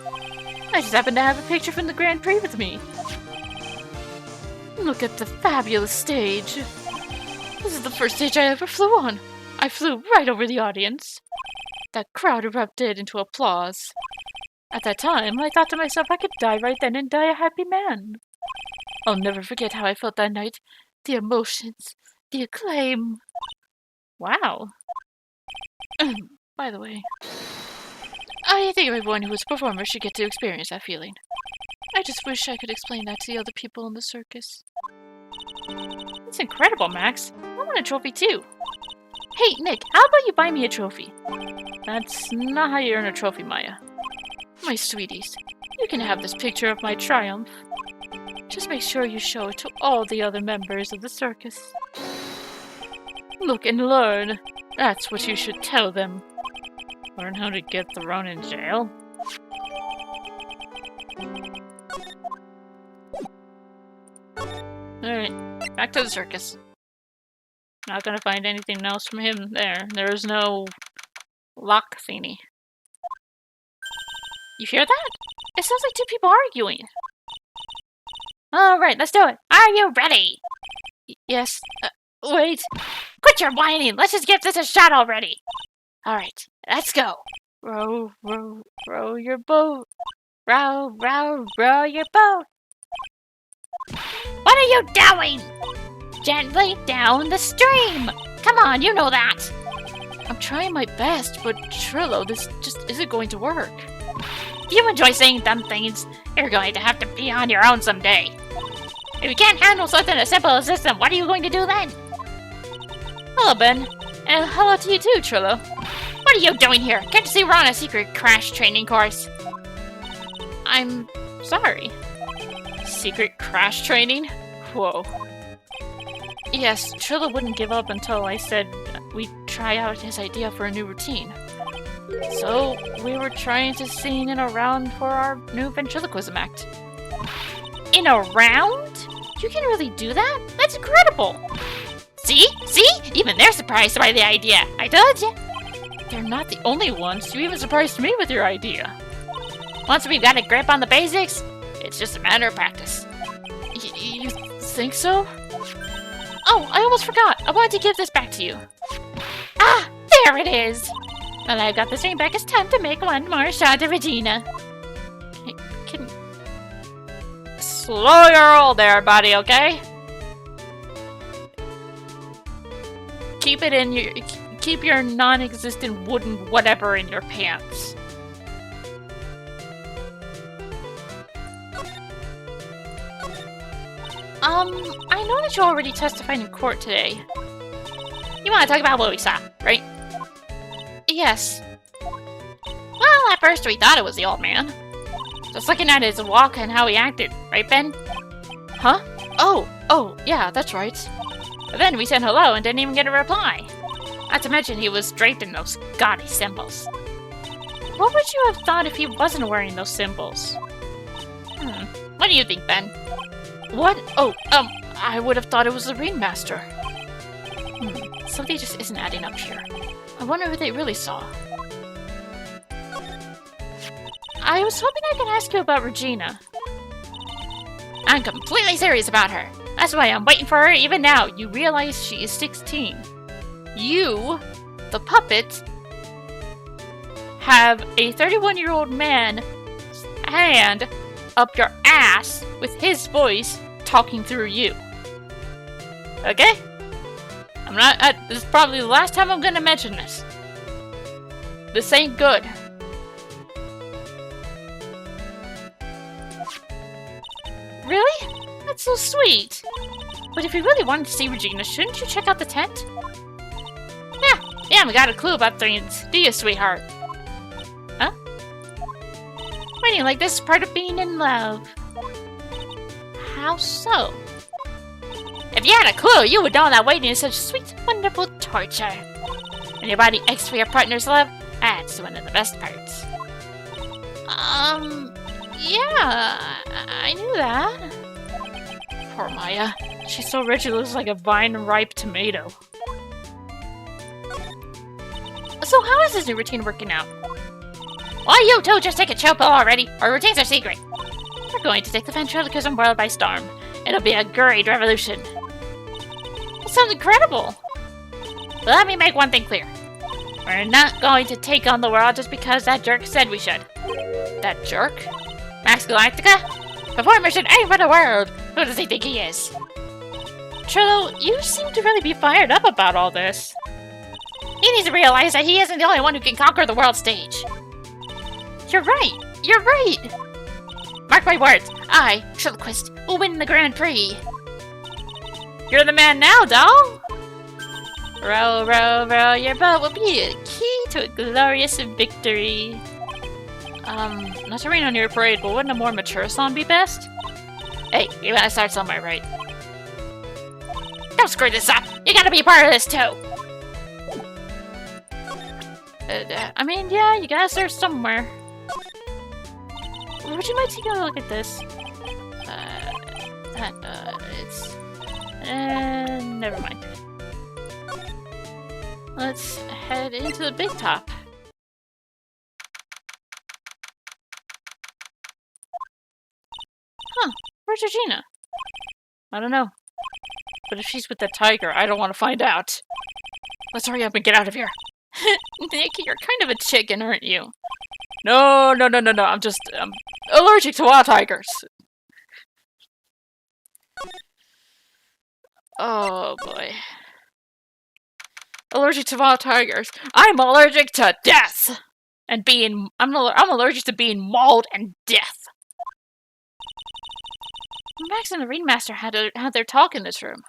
I just happen to have a picture from the Grand Prix with me. Look at the fabulous stage. This is the first stage I ever flew on. I flew right over the audience. That crowd erupted into applause. At that time, I thought to myself I could die right then and die a happy man. I'll never forget how I felt that night. The emotions, the acclaim. Wow. By the way, I think everyone who is a performer should get to experience that feeling. I just wish I could explain that to the other people in the circus. It's incredible, Max. I want a trophy too. Hey, Nick, how about you buy me a trophy? That's not how you earn a trophy, Maya. My sweeties, you can have this picture of my triumph. Just make sure you show it to all the other members of the circus. Look and learn. That's what you should tell them. Learn how to get thrown in jail? Alright, back to the circus. Not gonna find anything else from him there. There's no lock thingy. You hear that? It sounds like two people arguing. Alright, let's do it. Are you ready? Yes. Wait. Quit your whining. Let's just give this a shot already. Alright, let's go. Row, row, row your boat. Row, row, row your boat. What are you doing? Gently down the stream. Come on, you know that. I'm trying my best, but Trillo, this just isn't going to work. you enjoy saying dumb things, you're going to have to be on your own someday. If you can't handle something as simple as this, then what are you going to do then? Hello, Ben. And hello to you too, Trillo. What are you doing here? Can't you see we're on a secret crash training course? I'm sorry. Secret crash training? Whoa. Yes, Trillo wouldn't give up until I said we'd try out his idea for a new routine. So, we were trying to sing in a round for our new ventriloquism act. In a round? You can really do that? That's incredible! See? See? Even they're surprised by the idea. I told you. They're not the only ones. You even surprised me with your idea. Once we've got a grip on the basics, it's just a matter of practice. You think so? Oh, I almost forgot. I wanted to give this back to you. Ah, there it is. Well, I've got this ring back. It's time to make one more shot of Regina. Can slow your roll there, buddy, okay? Keep your non-existent wooden whatever in your pants. I know that you already testified in court today. You want to talk about what we saw, right? Yes. Well, at first we thought it was the old man. Just looking at his walk and how he acted, right, Ben? Huh? Oh, yeah, that's right. But then we said hello and didn't even get a reply. Not to mention he was draped in those gaudy symbols. What would you have thought if he wasn't wearing those symbols? What do you think, Ben? What? Oh, I would have thought it was the ringmaster. Something just isn't adding up here. I wonder who they really saw. I was hoping I could ask you about Regina. I'm completely serious about her. That's why I'm waiting for her even now. You realize she is 16. You, the puppet, have a 31-year-old man hand up your ass with his voice talking through you. Okay? This is probably the last time I'm gonna mention this. This ain't good. Really? That's so sweet. But if you really wanted to see Regina, shouldn't you check out the tent? Yeah, we got a clue about things, do you, sweetheart? Huh? Waiting like this is part of being in love. How so? If you had a clue, you would know that waiting is such sweet, wonderful torture. When your body aches for your partner's love, that's one of the best parts. Yeah, I knew that. Poor Maya. She's so rich it looks like a vine-ripe tomato. So how is this new routine working out? Well, you two just take a chill pill already. Our routines are secret. We're going to take the ventriloquism world by storm. It'll be a great revolution. That sounds incredible. But let me make one thing clear. We're not going to take on the world just because that jerk said we should. That jerk? Max Galactica? Performer should aim for the world. Who does he think he is? Trillo, you seem to really be fired up about all this. He needs to realize that he isn't the only one who can conquer the world stage. You're right. You're right. Mark my words. I, Triloquist, will win the Grand Prix. You're the man now, doll. Row, row, row, your boat will be a key to a glorious victory. Not to rain on your parade, but wouldn't a more mature song be best? Hey, you gotta start somewhere, right? Don't screw this up! You gotta be a part of this, too! I mean, yeah, you gotta start somewhere. Would you mind taking a look at this? It's... never mind. Let's head into the big top. Huh, where's Regina? I don't know. But if she's with the tiger, I don't want to find out. Let's hurry up and get out of here. Nick, you're kind of a chicken, aren't you? No, I'm just allergic to wild tigers. Oh boy. Allergic to wild tigers. I'm allergic to death! And I'm allergic to being mauled and death. Max and the Ringmaster had their talk in this room.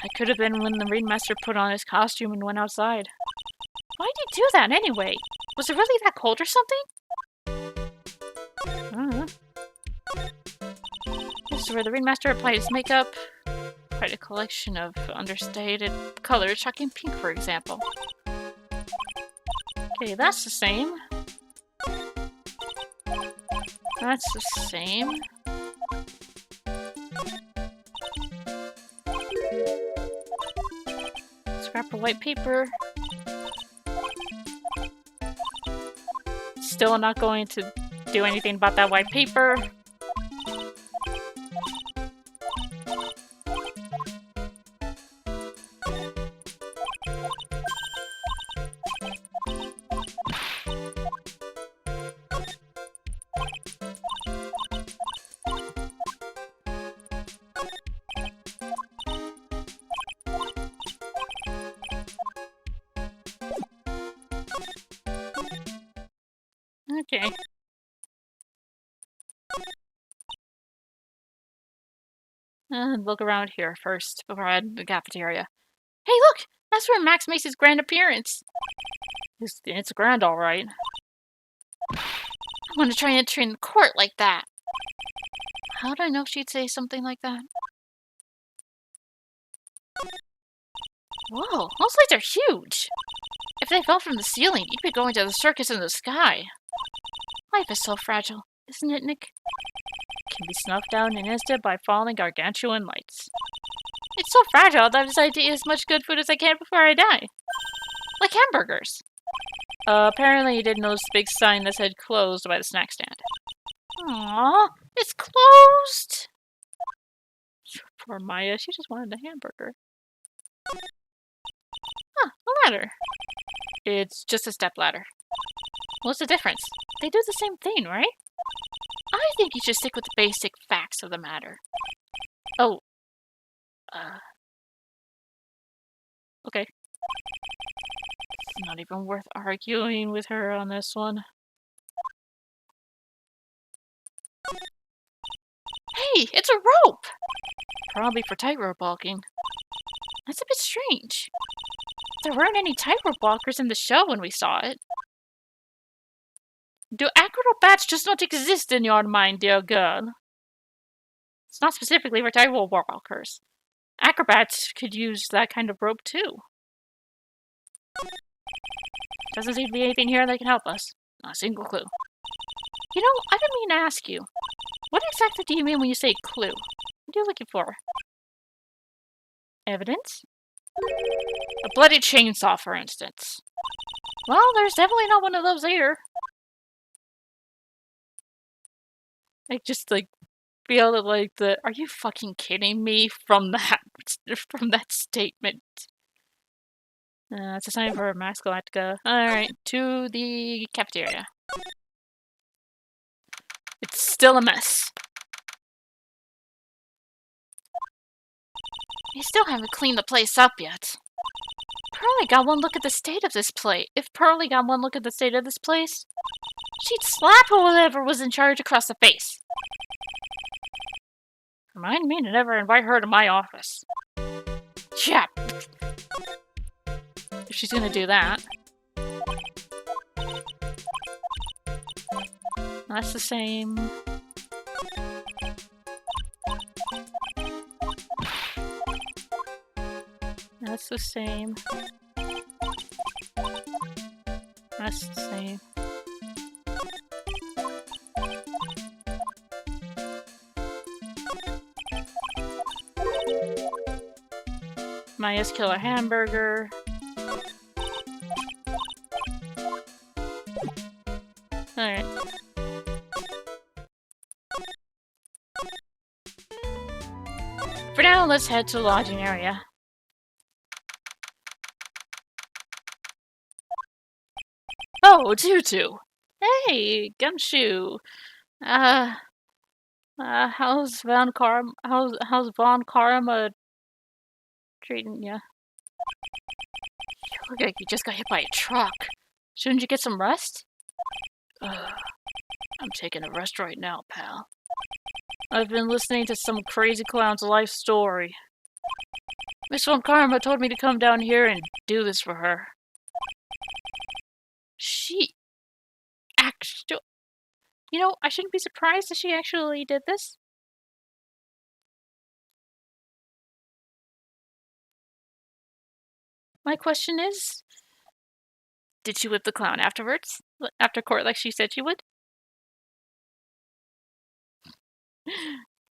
It could have been when the Ringmaster put on his costume and went outside. Why'd he do that anyway? Was it really that cold or something? I don't know. This is where the Ringmaster applied his makeup. Quite a collection of understated colors, shocking pink, for example. Okay, that's the same. That's the same. Scrap of white paper. Still not going to do anything about that white paper. Okay. Look around here first before I head to the cafeteria. Hey, look! That's where Max makes his grand appearance. It's grand, all right. I want to try entering court like that. How do I know she'd say something like that? Whoa, those lights are huge! If they fell from the ceiling, you'd be going to the circus in the sky. Life is so fragile, isn't it, Nick? It can be snuffed out in an instant by falling gargantuan lights. It's so fragile that I decided to eat as much good food as I can before I die. Like hamburgers. Apparently you didn't notice the big sign that said closed by the snack stand. Aww, it's closed! Poor Maya, she just wanted a hamburger. Huh, a ladder. It's just a step ladder. What's the difference? They do the same thing, right? I think you should stick with the basic facts of the matter. Oh. Okay. It's not even worth arguing with her on this one. Hey, it's a rope! Probably for tightrope walking. That's a bit strange. There weren't any tightrope walkers in the show when we saw it. Do acrobats just not exist in your mind, dear girl? It's not specifically for tightrope walkers. Acrobats could use that kind of rope too. Doesn't seem to be anything here that can help us. Not a single clue. You know, I've been meaning to ask you. What exactly do you mean when you say clue? What are you looking for? Evidence? A bloody chainsaw, for instance. Well, there's definitely not one of those here. I just, feel that, are you fucking kidding me from that statement? It's a sign for Max Galactica. Alright, to the cafeteria. It's still a mess. You still haven't cleaned the place up yet. Pearlie got one look at the state of this place. If Pearlie got one look at the state of this place, she'd slap whoever was in charge across the face. Remind me to never invite her to my office. Yeah. If she's gonna do that. That's the same. That's the same. That's the same. Maya's killer hamburger. Alright. For now, let's head to the lodging area. Oh, Tutu! Hey, Gumshoe! How's Von Karma treating ya? You look like you just got hit by a truck. Shouldn't you get some rest? I'm taking a rest right now, pal. I've been listening to some crazy clown's life story. Miss Von Karma told me to come down here and do this for her. She actually... You know, I shouldn't be surprised that she actually did this. My question is, did she whip the clown afterwards? After court like she said she would?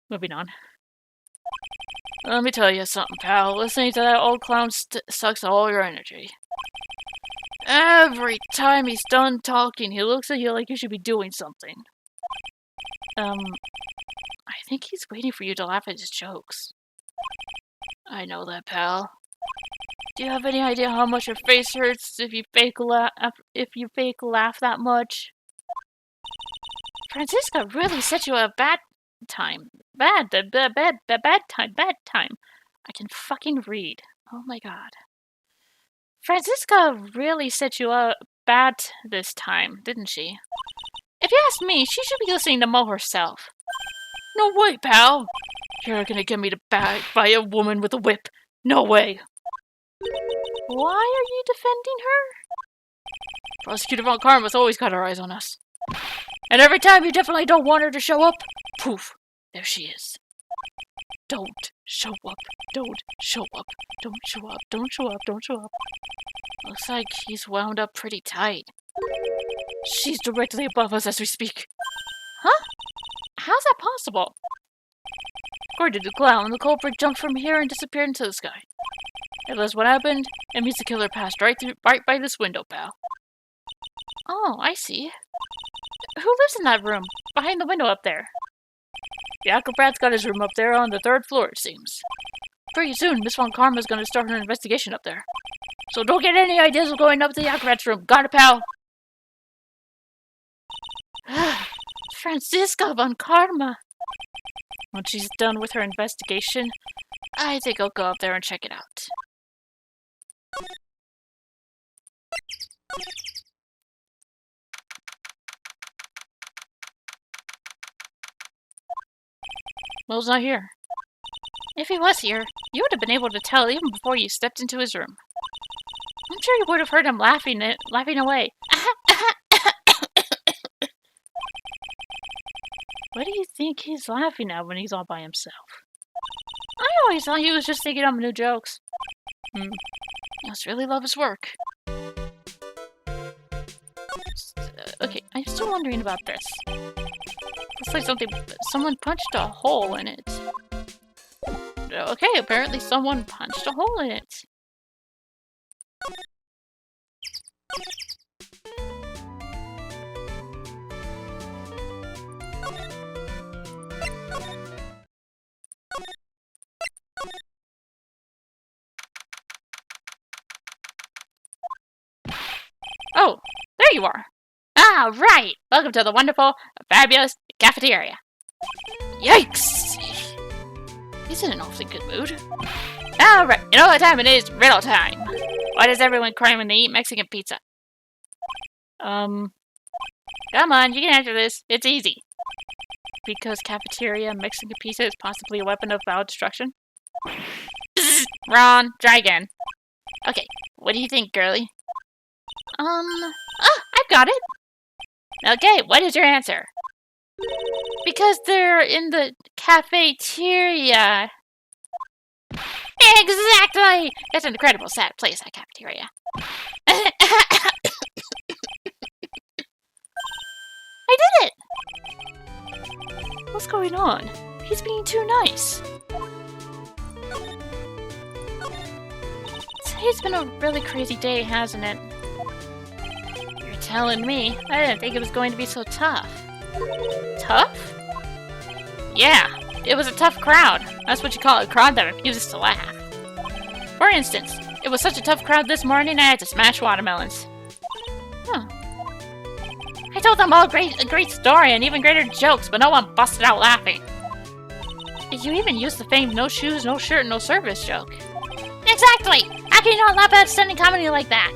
Moving on. Let me tell you something, pal. Listening to that old clown sucks all your energy. Every time he's done talking, he looks at you like you should be doing something. I think he's waiting for you to laugh at his jokes. I know that, pal. Do you have any idea how much your face hurts if you fake laugh that much? Francisca really set you a bad time. Bad time. I can fucking read. Oh my god. Francisca really set you up bad this time, didn't she? If you ask me, she should be listening to Mo herself. No way, pal. You're gonna get me to bag by a woman with a whip. No way. Why are you defending her? Prosecutor Von Karma's always got her eyes on us. And every time you definitely don't want her to show up, poof, there she is. Don't show up. Don't show up. Don't show up. Don't show up. Don't show up. Looks like he's wound up pretty tight. She's directly above us as we speak. Huh? How's that possible? According to the clown, the culprit jumped from here and disappeared into the sky. If that's what happened, it means the killer passed right by this window, pal. Oh, I see. Who lives in that room? Behind the window up there? The Acrobrat's got his room up there on the 3rd floor, it seems. Pretty soon, Miss Von Karma's gonna start her investigation up there. So don't get any ideas of going up to the Acrobrat's room. Got it, pal? Francisca Von Karma. When she's done with her investigation, I think I'll go up there and check it out. Mo's not here. If he was here, you would have been able to tell even before you stepped into his room. I'm sure you would have heard him laughing away. What do you think he's laughing at when he's all by himself? I always thought he was just thinking of new jokes. He must really love his work. Okay, I'm still wondering about this. Looks like someone punched a hole in it. Okay, apparently someone punched a hole in it. Oh, there you are. Ah, right. Welcome to the wonderful, fabulous cafeteria. Yikes! He's in an awfully good mood. Alright, you know what time it is? Riddle time. Why does everyone cry when they eat Mexican pizza? Come on, you can answer this. It's easy. Because cafeteria Mexican pizza is possibly a weapon of foul destruction? Ron, try again. Okay, what do you think, girlie? I've got it. Okay, what is your answer? Because they're in the cafeteria. Exactly! It's an incredible sad place, that cafeteria. I did it! What's going on? He's being too nice. Today's been a really crazy day, hasn't it? You're telling me. I didn't think it was going to be so tough. Tough? Yeah, it was a tough crowd. That's what you call a crowd that refuses to laugh. For instance, it was such a tough crowd this morning I had to smash watermelons. Huh. I told them all a great story and even greater jokes, but no one busted out laughing. You even used the famed no shoes, no shirt, no service joke. Exactly! How can you not laugh at stunning comedy like that?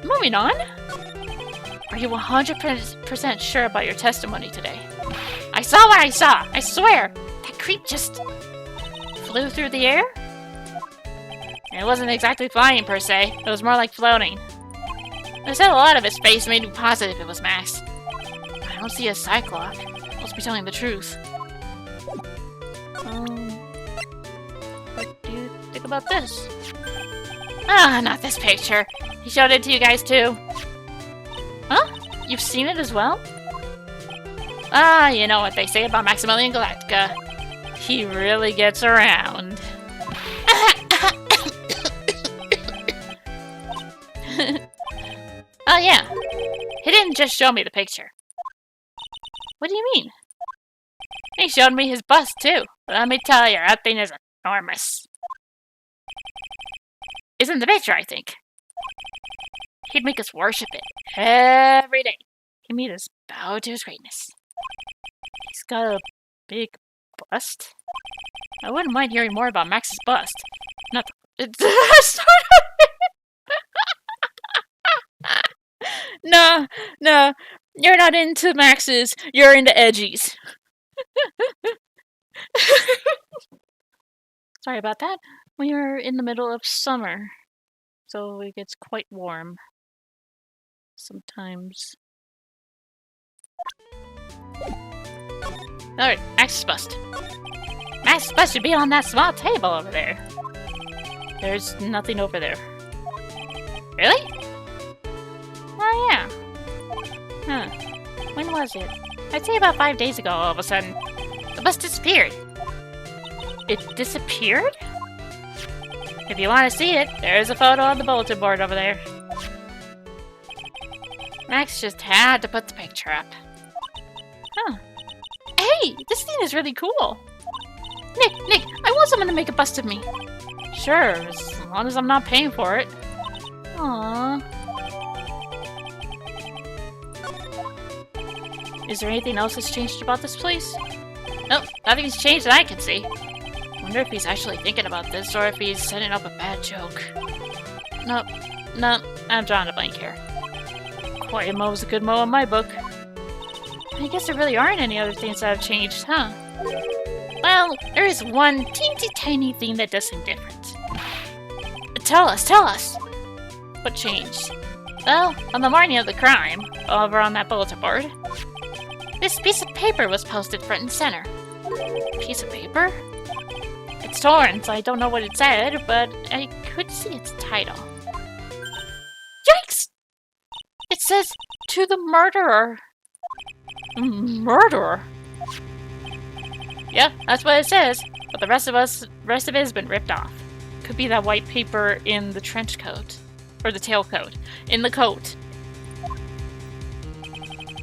Moving on. Are you 100% sure about your testimony today? I saw what I saw! I swear! That creep just flew through the air? It wasn't exactly flying per se. It was more like floating. I said a lot of his face made me positive it was Max. I don't see a Cyclops. Must be telling the truth. What do you think about this? Ah, not this picture. He showed it to you guys too. Huh? You've seen it as well? Ah, you know what they say about Maximilian Galactica. He really gets around. Oh yeah. He didn't just show me the picture. What do you mean? He showed me his bust too. Let me tell you, that thing is enormous. Isn't the picture, I think. He'd make us worship it every day. He made us bow to his greatness. He's got a big bust. I wouldn't mind hearing more about Max's bust. Not No, you're not into Max's, you're into edgies. Sorry about that. We are in the middle of summer, so it gets quite warm. Sometimes. Alright, Max's bust. Max's bust should be on that small table over there. There's nothing over there. Really? Oh yeah. Huh. When was it? I'd say about 5 days ago, all of a sudden. The bust disappeared. It disappeared? If you want to see it, there's a photo on the bulletin board over there. Max just had to put the picture up. Huh. Hey, this thing is really cool. Nick, I want someone to make a bust of me. Sure, as long as I'm not paying for it. Aww. Is there anything else that's changed about this place? Nope, nothing's changed that I can see. Wonder if he's actually thinking about this, or if he's setting up a bad joke. Nope, I'm drawing a blank here. Quiet Mo was a good Mo in my book. I guess there really aren't any other things that have changed, huh? Well, there is one teensy tiny thing that does seem different. Tell us! What changed? Well, on the morning of the crime, over on that bulletin board, this piece of paper was posted front and center. Piece of paper? It's torn, so I don't know what it said, but I could see its title. Yikes! It says, "To the murderer." Murderer? Yep, that's what it says, but the rest of it has been ripped off. Could be that white paper in the trench coat. Or the tailcoat. In the coat.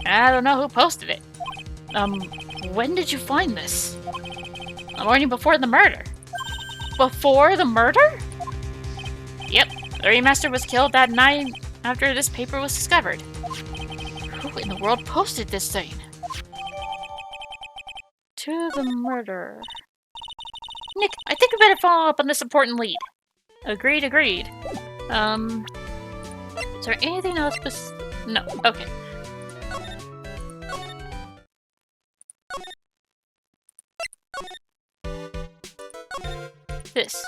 I don't know who posted it. When did you find this? The morning before the murder. Before the murder? Yep, the remaster was killed that night after this paper was discovered. Who in the world posted this thing? To the murder. Nick, I think we better follow up on this important lead. Agreed. Is there anything else no, okay. This.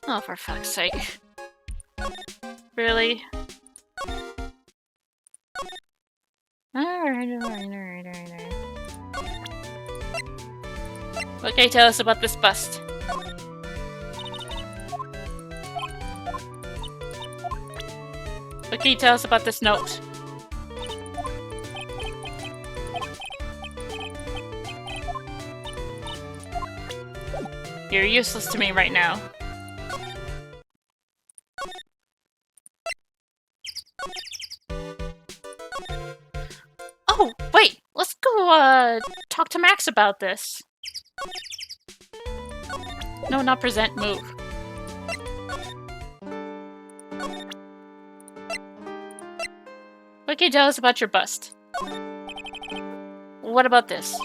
Oh, for fuck's sake. Really? Alright. What can you tell us about this bust? What can you tell us about this note? You're useless to me right now. Oh, wait! Let's go, talk to Max about this. No, not present, move. What can you tell us about your bust? What about this?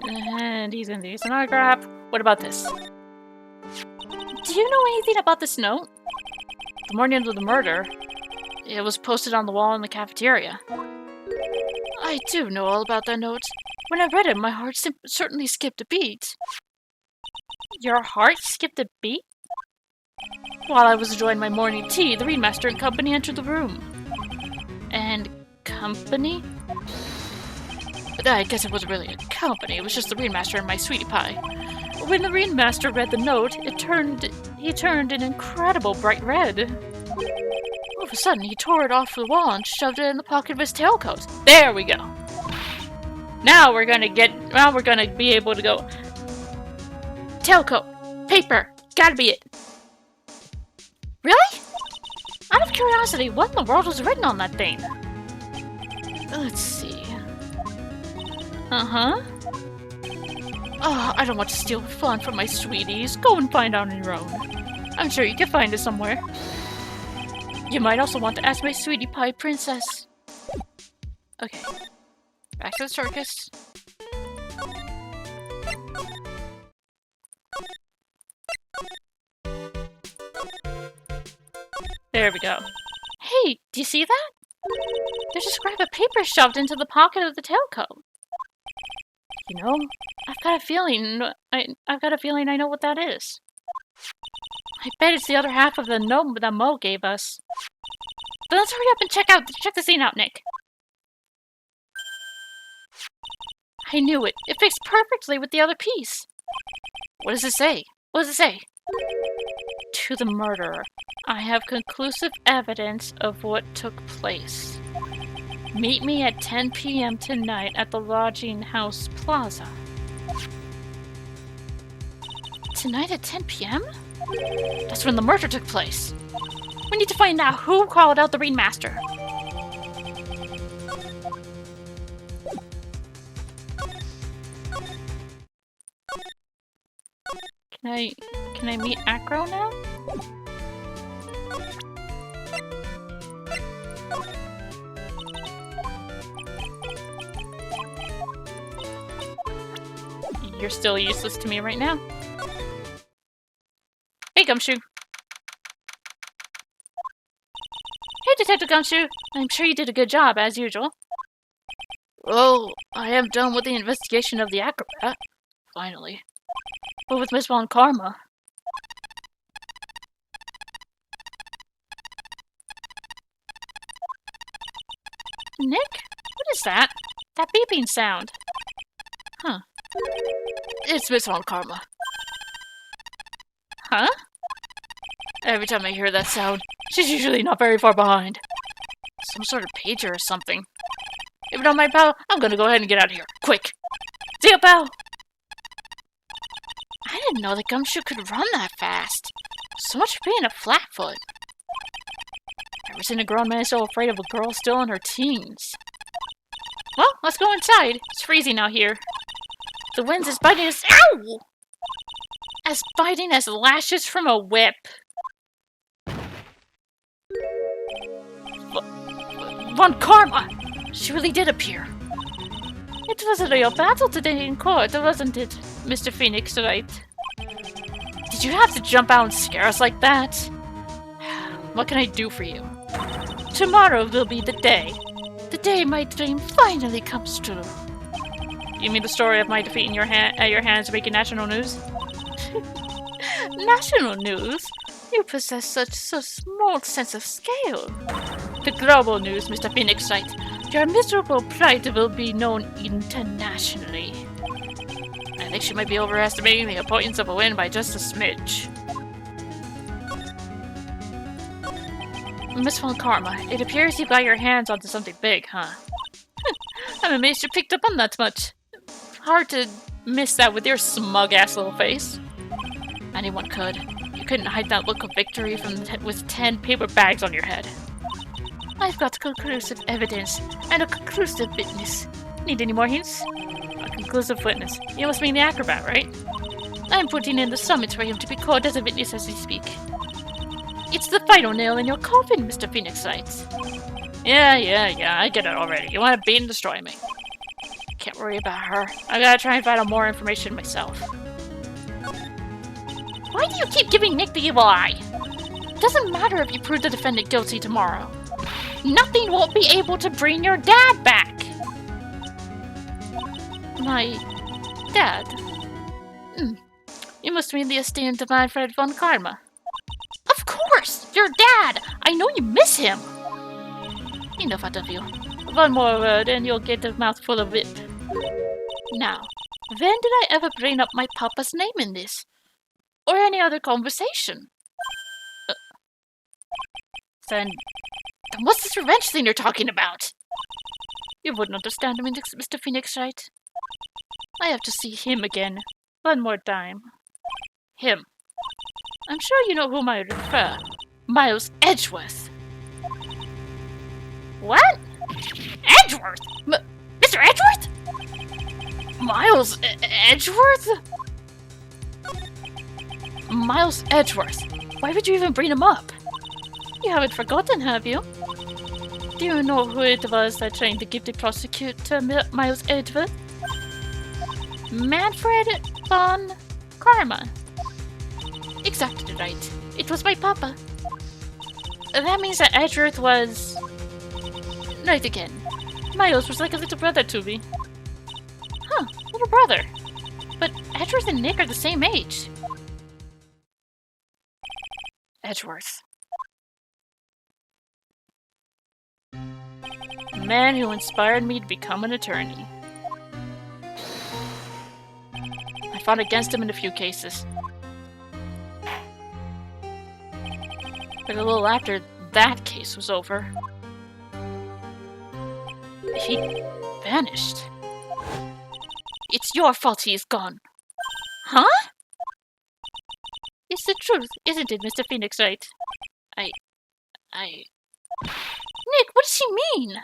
And he's gonna use an autograph. What about this? Do you know anything about this note? The morning of the murder, it was posted on the wall in the cafeteria. I do know all about that note. When I read it, my heart certainly skipped a beat. Your heart skipped a beat? While I was enjoying my morning tea, the ringmaster and company entered the room. And company? I guess it wasn't really a company, it was just the ringmaster and my sweetie pie. When the ringmaster read the note, he turned an incredible bright red. All of a sudden, he tore it off the wall and shoved it in the pocket of his tailcoat. There we go. Now we're gonna be able to go. Tailcoat, paper, gotta be it. Really? Out of curiosity, what in the world was written on that thing? Let's see. Uh-huh. Oh, I don't want to steal fun from my sweeties. Go and find out on your own. I'm sure you can find it somewhere. You might also want to ask my sweetie pie princess. Okay. Back to the circus. There we go. Hey, do you see that? There's a scrap of paper shoved into the pocket of the tailcoat. You know, I've got a feeling I know what that is. I bet it's the other half of the note that Mo gave us. But let's hurry up and check the scene out, Nick. I knew it. It fits perfectly with the other piece. What does it say? What does it say? To the murderer. I have conclusive evidence of what took place. Meet me at 10 p.m. tonight at the Lodging House Plaza. Tonight at 10 p.m.? That's when the murder took place. We need to find out who called out the ringmaster. Can I meet Acro now? You're still useless to me right now. Hey, Gumshoe. Hey, Detective Gumshoe. I'm sure you did a good job, as usual. Oh, I am done with the investigation of the acrobat. Finally. But with Miss Von Karma. Nick? What is that? That beeping sound. Huh. It's Miss Von Karma. Huh? Every time I hear that sound, she's usually not very far behind. Some sort of pager or something. If you don't mind, pal, I'm gonna go ahead and get out of here. Quick! See ya, pal! I didn't know that Gumshoe could run that fast. So much for being a flatfoot. Never seen a grown man so afraid of a girl still in her teens. Well, let's go inside. It's freezing out here. The wind's as biting as— Ow! As biting as lashes from a whip. Von Karma! She really did appear. It was a real battle today in court, wasn't it, Mr. Phoenix Wright? Did you have to jump out and scare us like that? What can I do for you? Tomorrow will be the day. The day my dream finally comes true. You mean the story of my defeat at your hands making national news? National news? You possess such a small sense of scale. The global news, Mr. Phoenix Wright. Your miserable plight will be known internationally. I think she might be overestimating the importance of a win by just a smidge. Miss Von Karma, it appears you've got your hands onto something big, huh? I'm amazed you picked up on that much. Hard to miss that with your smug-ass little face. Anyone could. You couldn't hide that look of victory with 10 paper bags on your head. I've got conclusive evidence and a conclusive witness. Need any more hints? A conclusive witness. You must mean the acrobat, right? I'm putting in the summons for him to be called as a witness as we speak. It's the final nail in your coffin, Mr. Phoenix Wright. Yeah, I get it already. You want to beat and destroy me. can't worry about her. I gotta try and find out more information myself. Why do you keep giving Nick the evil eye? Doesn't matter if you prove the defendant guilty tomorrow. Nothing will be able to bring your dad back. My dad? You must mean the esteemed Manfred von Karma. Of course! Your dad! I know you miss him! Enough out of you. One more word and you'll get a mouthful of it. Now, when did I ever bring up my papa's name in this? Or any other conversation? Then what's this revenge thing you're talking about? You wouldn't understand me, Mr. Phoenix Wright. I have to see him again. One more time. Him. I'm sure you know whom I refer. Miles Edgeworth. What? Edgeworth? Mr. Edgeworth? Miles Edgeworth? Miles Edgeworth. Why would you even bring him up? You haven't forgotten, have you? Do you know who it was that trained the gifted prosecutor Miles Edgeworth? Manfred von Karma. Exactly right. It was my papa. That means that Edgeworth was... Right again. Miles was like a little brother to me. Huh, little brother. But Edgeworth and Nick are the same age. Edgeworth. The man who inspired me to become an attorney. I fought against him in a few cases. But a little after that case was over, he vanished. It's your fault he is gone. Huh? It's the truth, isn't it, Mr. Phoenix Wright? Nick, what does he mean?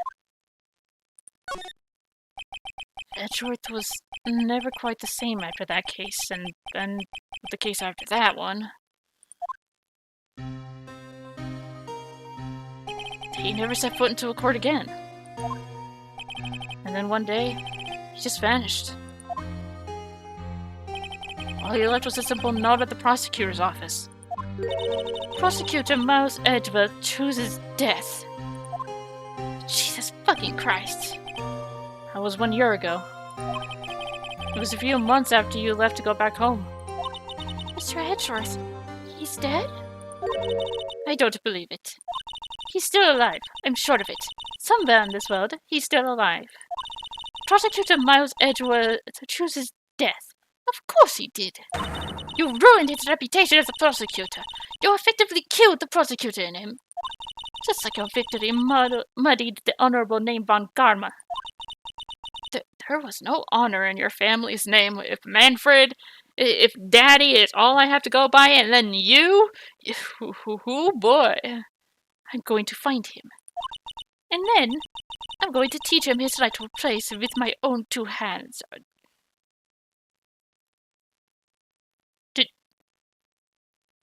Edgeworth was never quite the same after that case, and then the case after that one. He never set foot into a court again. And then one day, he just vanished. All he left was a simple note at the prosecutor's office. Prosecutor Miles Edgeworth chooses death. Jesus fucking Christ. That was 1 year ago. It was a few months after you left to go back home. Mr. Edgeworth, he's dead? I don't believe it. He's still alive, I'm sure of it. Somewhere in this world, he's still alive. Prosecutor Miles Edgeworth chooses death. Of course he did. You ruined his reputation as a prosecutor. You effectively killed the prosecutor in him. Just like your victory muddied the honorable name von Karma. There was no honor in your family's name. If Manfred, if Daddy is all I have to go by, and then you? Oh boy. I'm going to find him. And then, I'm going to teach him his rightful place with my own 2 hands.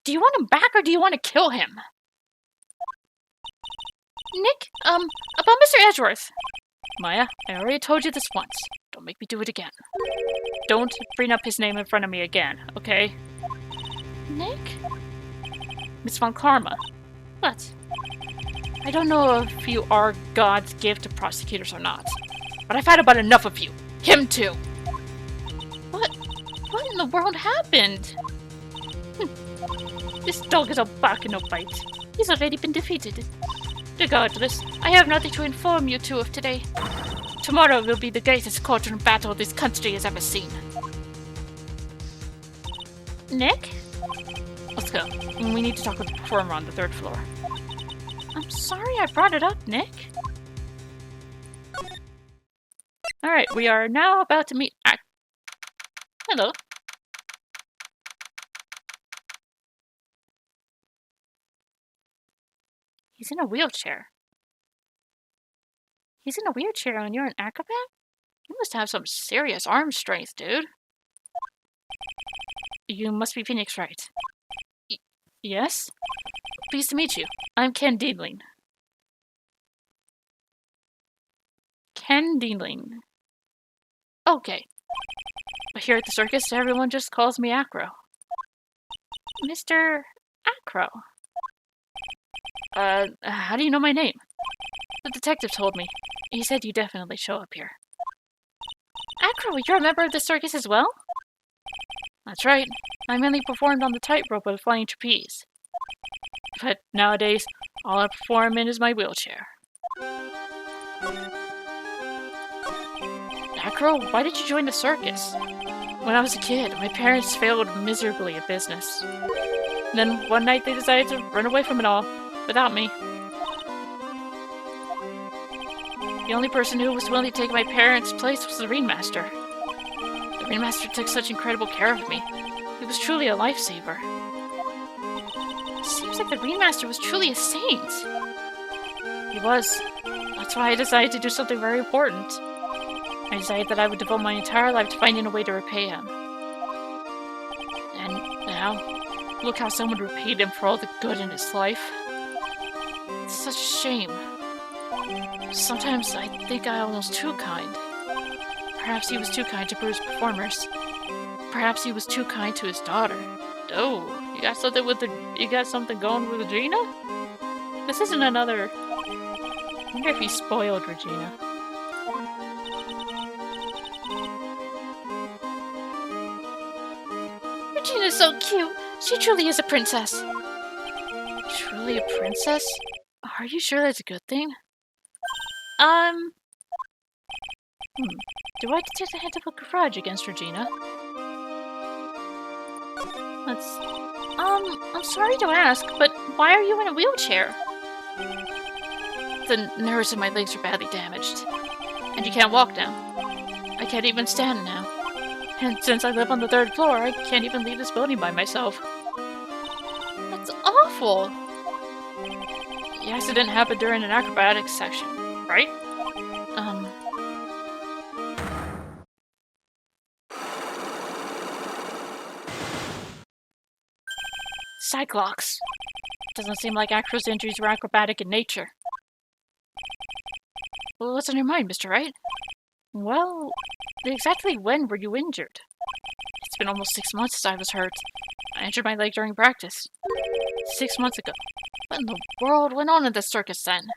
Do you want him back, or do you want to kill him? Nick, about Mr. Edgeworth. Maya, I already told you this once. Don't make me do it again. Don't bring up his name in front of me again, okay? Nick? Miss von Karma. What? I don't know if you are God's gift to prosecutors or not, but I've had about enough of you. Him too. What in the world happened? This dog is a bark and no bite. He's already been defeated. Regardless, I have nothing to inform you two of today. Tomorrow will be the greatest courtroom battle this country has ever seen. Nick? Let's go. We need to talk with the performer on the 3rd floor. I'm sorry I brought it up, Nick. Alright, we are now about to meet... Hello. He's in a wheelchair. He's in a wheelchair and you're an acrobat? You must have some serious arm strength, dude. You must be Phoenix Wright. Yes? Pleased to meet you. I'm Ken Dealing. Ken Dealing. Okay. But here at the circus, everyone just calls me Acro. Mr. Acro. How do you know my name? The detective told me. He said you definitely show up here. Acro, you're a member of the circus as well? That's right. I mainly performed on the tightrope of the flying trapeze. But nowadays, all I perform in is my wheelchair. Acro, why did you join the circus? When I was a kid, my parents failed miserably at business. Then one night they decided to run away from it all, without me. The only person who was willing to take my parents' place was the ringmaster. The ringmaster took such incredible care of me. He was truly a lifesaver. Seems like the ringmaster was truly a saint. He was. That's why I decided to do something very important. I decided that I would devote my entire life to finding a way to repay him. And now, look how someone repaid him for all the good in his life. It's such a shame. Sometimes I think I was too kind. Perhaps he was too kind to Bruce's performers. Perhaps he was too kind to his daughter. Oh, you got something going with Regina? This isn't another... I wonder if he spoiled Regina. Regina's so cute. She truly is a princess. Truly a princess? Are you sure that's a good thing? Do I detect a hint of a grudge against Regina? I'm sorry to ask, but why are you in a wheelchair? The nerves in my legs are badly damaged. And you can't walk now. I can't even stand now. And since I live on the 3rd floor, I can't even leave this building by myself. That's awful! The accident happened during an acrobatics section, right? Cyclops. Doesn't seem like Acro's injuries were acrobatic in nature. Well, what's on your mind, Mr. Wright? Well, exactly when were you injured? It's been almost 6 months since I was hurt. I injured my leg during practice. 6 months ago. What in the world went on in the circus then?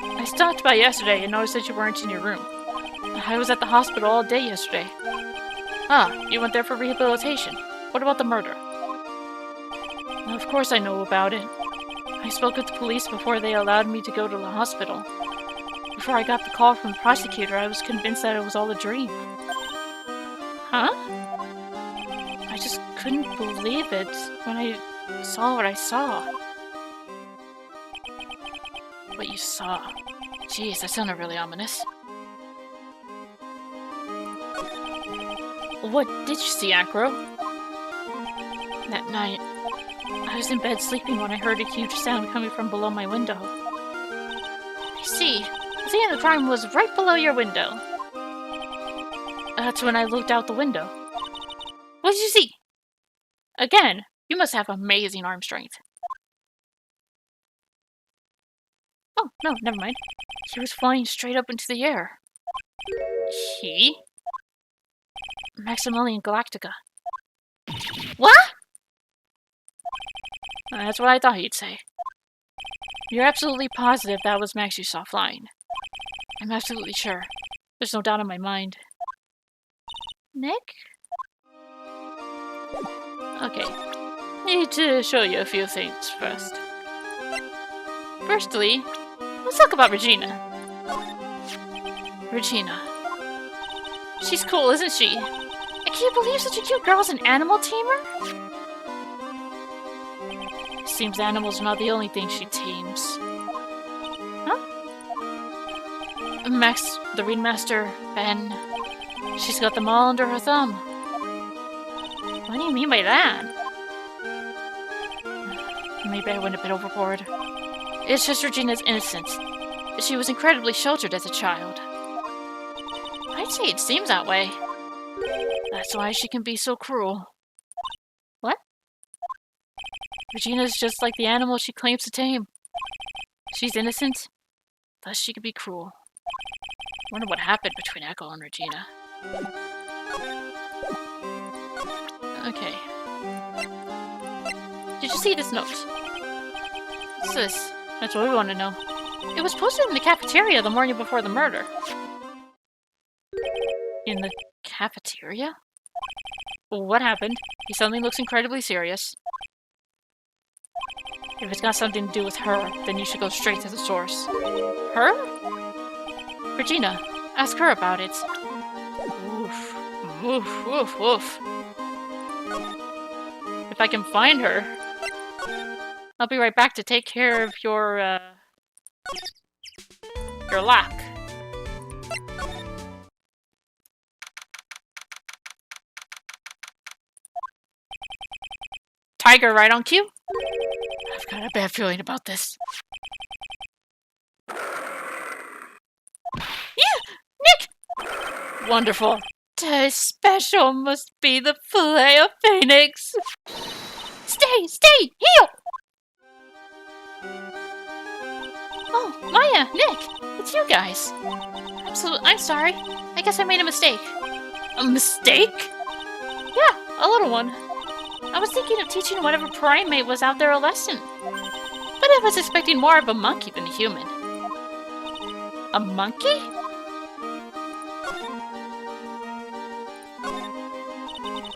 I stopped by yesterday and noticed that you weren't in your room. I was at the hospital all day yesterday. Ah, you went there for rehabilitation. What about the murder? Of course I know about it. I spoke with the police before they allowed me to go to the hospital. Before I got the call from the prosecutor, I was convinced that it was all a dream. Huh? I just couldn't believe it when I saw what I saw. What you saw? Jeez, that sounded really ominous. What did you see, Acro? That night, I was in bed sleeping when I heard a huge sound coming from below my window. I see. The scene of the crime was right below your window. That's when I looked out the window. What did you see? Again, you must have amazing arm strength. Oh, no, never mind. He was flying straight up into the air. He? Maximilian Galactica. What? That's what I thought he'd say. You're absolutely positive that was Max you saw flying. I'm absolutely sure. There's no doubt in my mind. Nick? Okay. Need to show you a few things first. Firstly, let's talk about Regina. Regina. She's cool, isn't she? I can't believe such a cute girl's an animal tamer. Seems animals are not the only thing she tames. Huh? Max, the ringmaster, Ben. She's got them all under her thumb. What do you mean by that? Maybe I went a bit overboard. It's just Regina's innocence. She was incredibly sheltered as a child. I'd say it seems that way. That's why she can be so cruel. What? Regina's just like the animal she claims to tame. She's innocent, thus she can be cruel. Wonder what happened between Echo and Regina. Okay. Did you see this note? What's this? That's what we want to know. It was posted in the cafeteria the morning before the murder. In the cafeteria? What happened? He suddenly looks incredibly serious. If it's got something to do with her, then you should go straight to the source. Her? Regina, ask her about it. Oof. Oof, oof, oof. If I can find her, I'll be right back to take care of your lock. Tiger right on cue? I've got a bad feeling about this. Yeah! Nick! Wonderful. Today's special must be the fillet of Phoenix. Stay! Stay! Heal! Oh, Maya! Nick! It's you guys. I'm sorry. I guess I made a mistake. A mistake? Yeah, a little one. I was thinking of teaching whatever primate was out there a lesson. But I was expecting more of a monkey than a human. A monkey?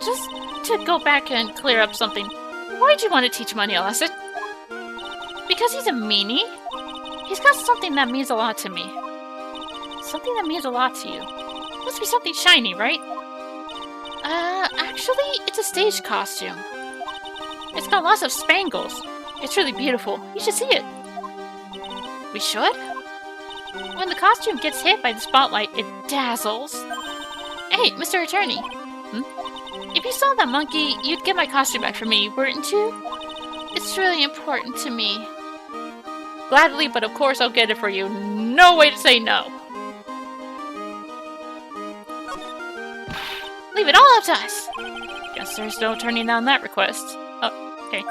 Just to go back and clear up something, why'd you want to teach Money a lesson? Because he's a meanie? He's got something that means a lot to me. Something that means a lot to you. Must be something shiny, right? Actually, it's a stage costume. It's got lots of spangles. It's really beautiful. You should see it. We should? When the costume gets hit by the spotlight, it dazzles. Hey, Mr. Attorney. If you saw that monkey, you'd get my costume back for me, wouldn't you? It's really important to me. Gladly, but of course I'll get it for you. No way to say no. Leave it all up to us. Guess there's no turning down that request. Oh, okay.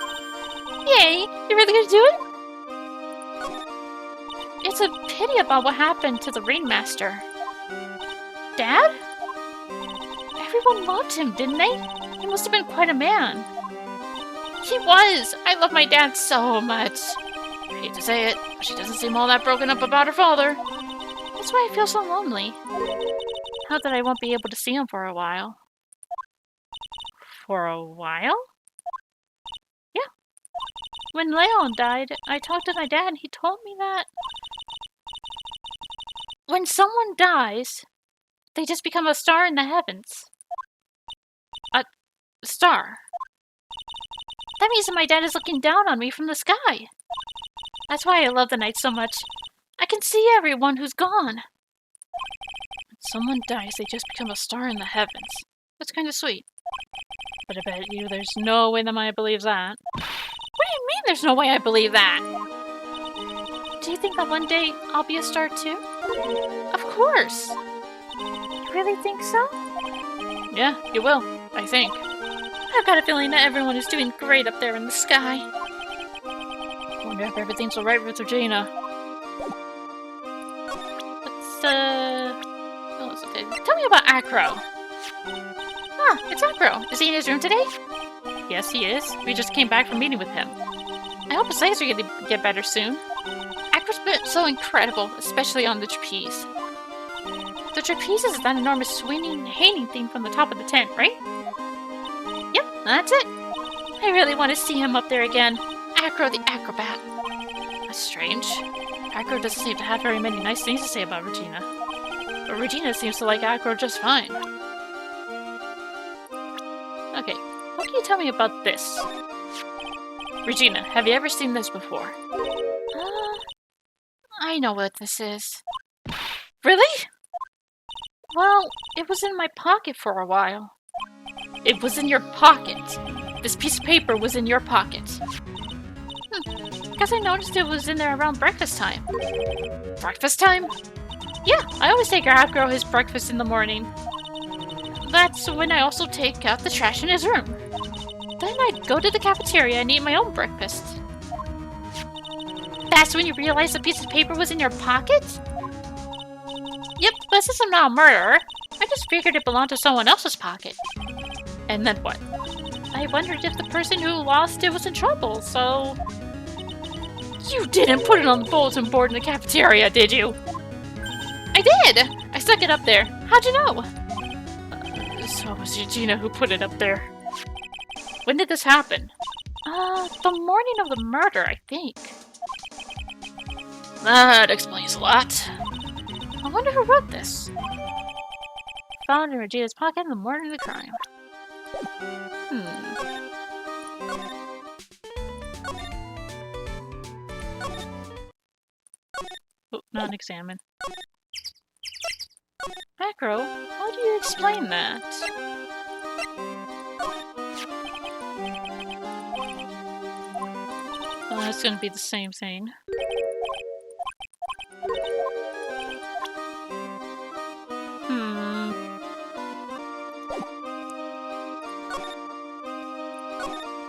Yay! You really gonna do it? It's a pity about what happened to the Ringmaster. Dad? Everyone loved him, didn't they? He must have been quite a man. He was! I love my dad so much. I hate to say it, but she doesn't seem all that broken up about her father. That's why I feel so lonely. Not that I won't be able to see him for a while. For a while? Yeah. When Leon died, I talked to my dad and he told me that when someone dies, they just become a star in the heavens. A star. That means that my dad is looking down on me from the sky. That's why I love the night so much. I can see everyone who's gone. When someone dies, they just become a star in the heavens. That's kind of sweet. But I bet you there's no way that Maya believes that. What do you mean there's no way I believe that? Do you think that one day I'll be a star too? Of course! You really think so? Yeah, you will, I think. I've got a feeling that everyone is doing great up there in the sky. Wonder if everything's alright with Regina. Oh, okay. Tell me about Acro. Ah, it's Acro. Is he in his room today? Yes, he is. We just came back from meeting with him. I hope his legs are going to get better soon. Acro's been so incredible, especially on the trapeze. The trapeze is that enormous swinging, hanging thing from the top of the tent, right? Yep, that's it. I really want to see him up there again. Acro the acrobat. That's strange. Acro doesn't seem to have very many nice things to say about Regina. But Regina seems to like Acro just fine. Okay, what can you tell me about this? Regina, have you ever seen this before? I know what this is. Really? Well, it was in my pocket for a while. It was in your pocket? This piece of paper was in your pocket? Guess I noticed it was in there around breakfast time. Breakfast time? Yeah, I always take Acro his breakfast in the morning. That's when I also take out the trash in his room. Then I'd go to the cafeteria and eat my own breakfast. That's when you realized the piece of paper was in your pocket? Yep, but since I'm not a murderer, I just figured it belonged to someone else's pocket. And then what? I wondered if the person who lost it was in trouble, so... You didn't put it on the bulletin board in the cafeteria, did you? I did! I stuck it up there. How'd you know? So it was Eugenia who put it up there. When did this happen? The morning of the murder, I think. That explains a lot. I wonder who wrote this. Found in Regina's pocket in the morning of the crime. Oh, not examine. Acro, how do you explain that? Well, that's gonna be the same thing.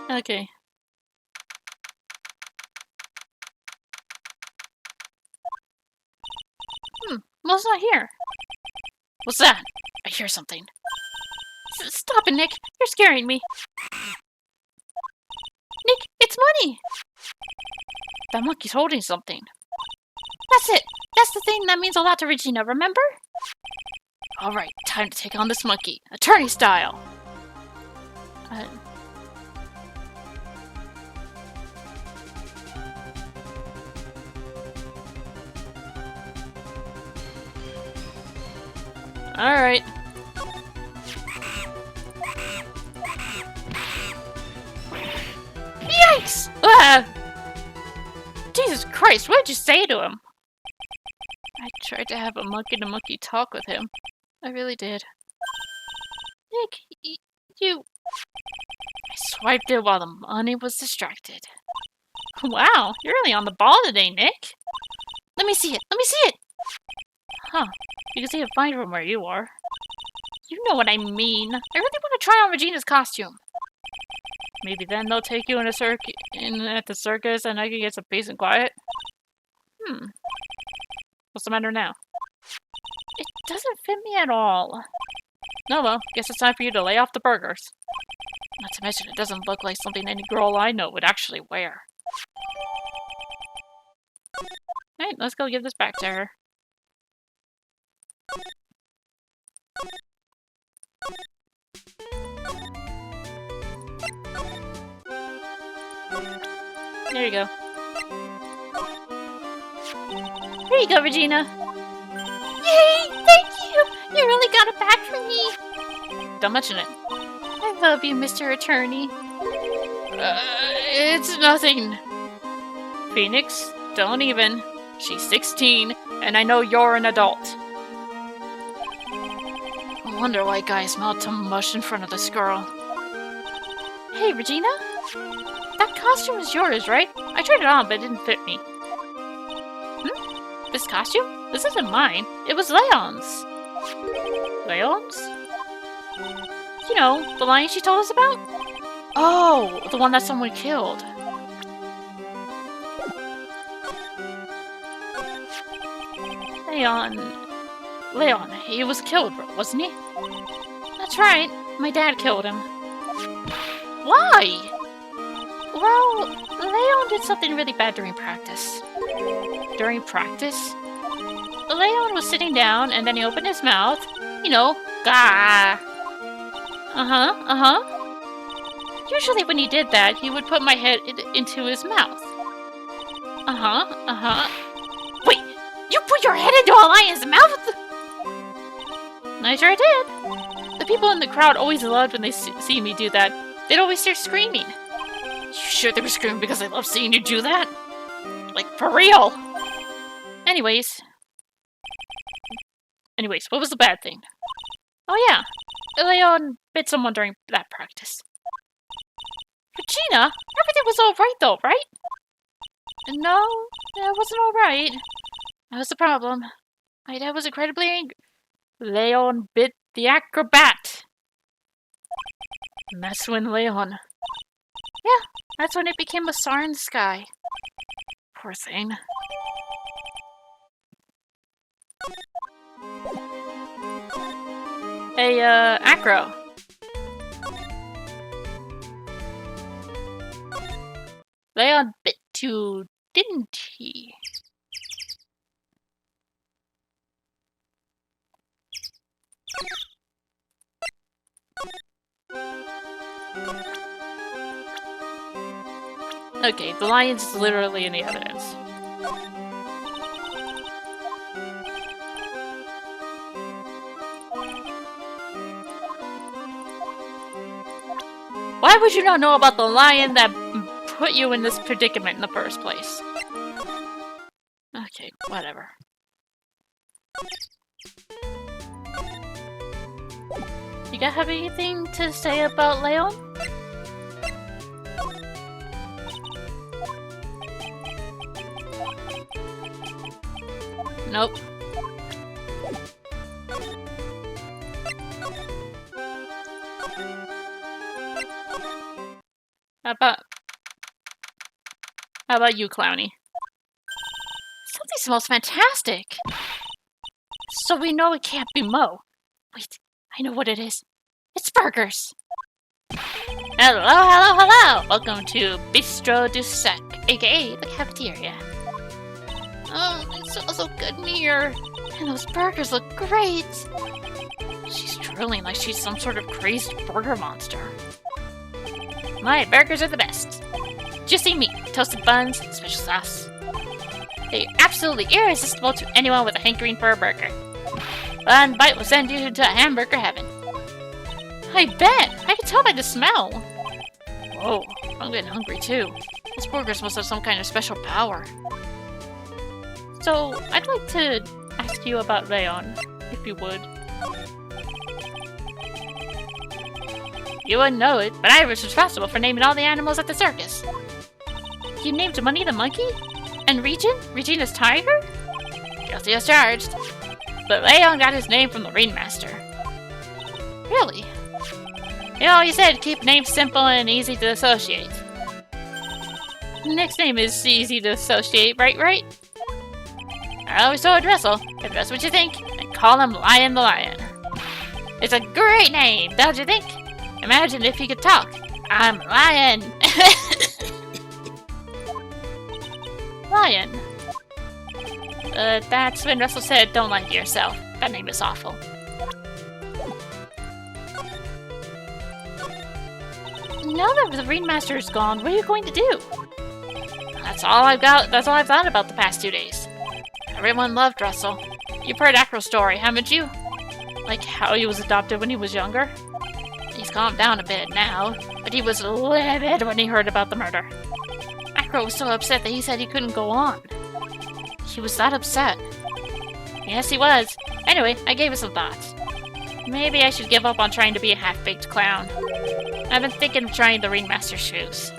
Okay. Mel's not here. What's that? I hear something. Stop it, Nick. You're scaring me. Nick, it's money! That monkey's holding something. That's it! That's the thing that means a lot to Regina, remember? Alright, time to take on this monkey. Attorney style! Alright. Yikes! Ah! Jesus Christ, what did you say to him? I tried to have a monkey-to-monkey talk with him. I really did. Nick, you... I swiped it while the money was distracted. Wow, you're really on the ball today, Nick. Let me see it! Let me see it! Huh. You can see it fine from where you are. You know what I mean. I really want to try on Regina's costume. Maybe then they'll take you in at the circus and I can get some peace and quiet. What's the matter now? It doesn't fit me at all. No, well, guess it's time for you to lay off the burgers. Not to mention, it doesn't look like something any girl I know would actually wear. Alright, let's go give this back to her. There you go. Here you go, Regina. Yay! Thank you! You really got it back for me! Don't mention it. I love you, Mr. Attorney. It's nothing. Phoenix, don't even. She's 16, and I know you're an adult. I wonder why guys smelled so much in front of this girl. Hey, Regina? That costume is yours, right? I tried it on, but it didn't fit me. This costume? This isn't mine. It was Leon's. Leon's? You know, the lion she told us about? Oh, the one that someone killed. Leon, he was killed, wasn't he? That's right. My dad killed him. Why? Well, Leon did something really bad during practice. During practice? Leon was sitting down and then he opened his mouth. You know, gah. Usually when he did that, he would put my head into his mouth. Wait, you put your head into a lion's mouth? I sure did. The people in the crowd always loved when they see me do that. They'd always start screaming. You sure they were screaming because they love seeing you do that? Like, for real? Anyways, what was the bad thing? Oh yeah, Leon bit someone during that practice. Regina, everything was alright though, right? No, it wasn't alright. That was the problem. My dad was incredibly angry. Leon bit the acrobat. And that's when Leon... Yeah, that's when it became a star in the sky. Poor thing. Hey, Acro. Leon bit too, didn't he? Okay, the lion's is literally in the evidence. Why would you not know about the lion that put you in this predicament in the first place? Okay, whatever. You got have anything to say about Leon? Nope. How about you, Clowny? Something smells fantastic! So we know it can't be Mo. Wait, I know what it is. It's burgers! Hello, hello, hello! Welcome to Bistro du Sec, aka the cafeteria. Oh, it smells so good in here. And those burgers look great! She's drooling like she's some sort of crazed burger monster. My burgers are the best. Juicy meat, toasted buns, special sauce. They're absolutely irresistible to anyone with a hankering for a burger. One bite will send you to hamburger heaven. I bet! I can tell by the smell! Whoa, I'm getting hungry too. Those burgers must have some kind of special power. So, I'd like to ask you about Leon, if you would. You wouldn't know it, but I was responsible for naming all the animals at the circus. You named Money the monkey? And Regina's tiger? Guilty as charged. But Leon got his name from the ringmaster. Really? You know, he said keep names simple and easy to associate. Next name is easy to associate, right? I always told Russell, if that's what you think, then call him Lion the Lion. It's a great name, don't you think? Imagine if he could talk. I'm Lion. Lion. That's when Russell said, don't lie to yourself. That name is awful. Now that the ringmaster is gone, what are you going to do? That's all I've thought about the past 2 days. Everyone loved Russell. You've heard Acro's story, haven't you? Like how he was adopted when he was younger? He's calmed down a bit now, but he was livid when he heard about the murder. Acro was so upset that he said he couldn't go on. He was that upset. Yes, he was. Anyway, I gave it some thoughts. Maybe I should give up on trying to be a half-baked clown. I've been thinking of trying the ringmaster's shoes.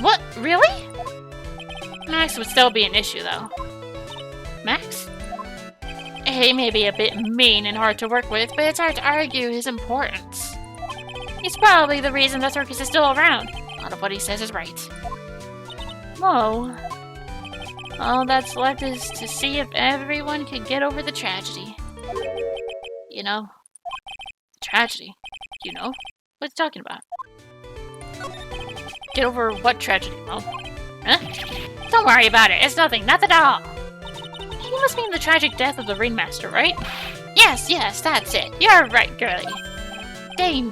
What? Really? Max would still be an issue, though. Max? He may be a bit mean and hard to work with, but it's hard to argue his importance. He's probably the reason the circus is still around. A lot of what he says is right. Whoa. All that's left is to see if everyone can get over the tragedy. You know? Tragedy? You know? What's he talking about? Get over what tragedy, Mo? Huh? Don't worry about it. It's nothing at all. He must mean the tragic death of the ringmaster, right? Yes, that's it. You're right, girlie. Dane,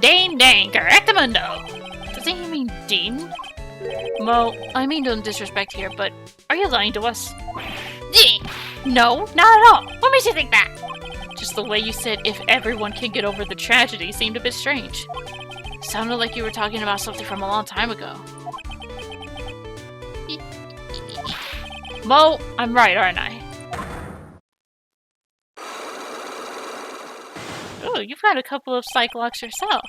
correctamundo. Does he mean Dean? Mo, I mean no disrespect here, but are you lying to us? Dean! No, not at all. What makes you think that? Just the way you said if everyone can get over the tragedy seemed a bit strange. Sounded like you were talking about something from a long time ago. Mo, I'm right, aren't I? Oh, you've had a couple of psych locks yourself.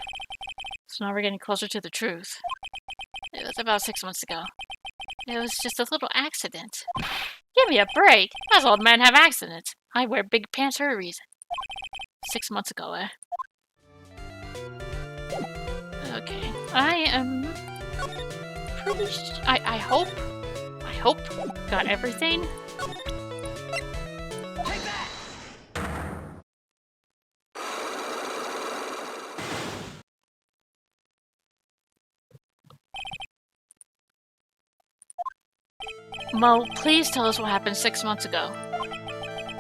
So now we're getting closer to the truth. It was about 6 months ago. It was just a little accident. Give me a break! Us old men have accidents. I wear big pants for a reason. 6 months ago, eh? Okay. I am pretty I hope got everything. Mo, please tell us what happened 6 months ago.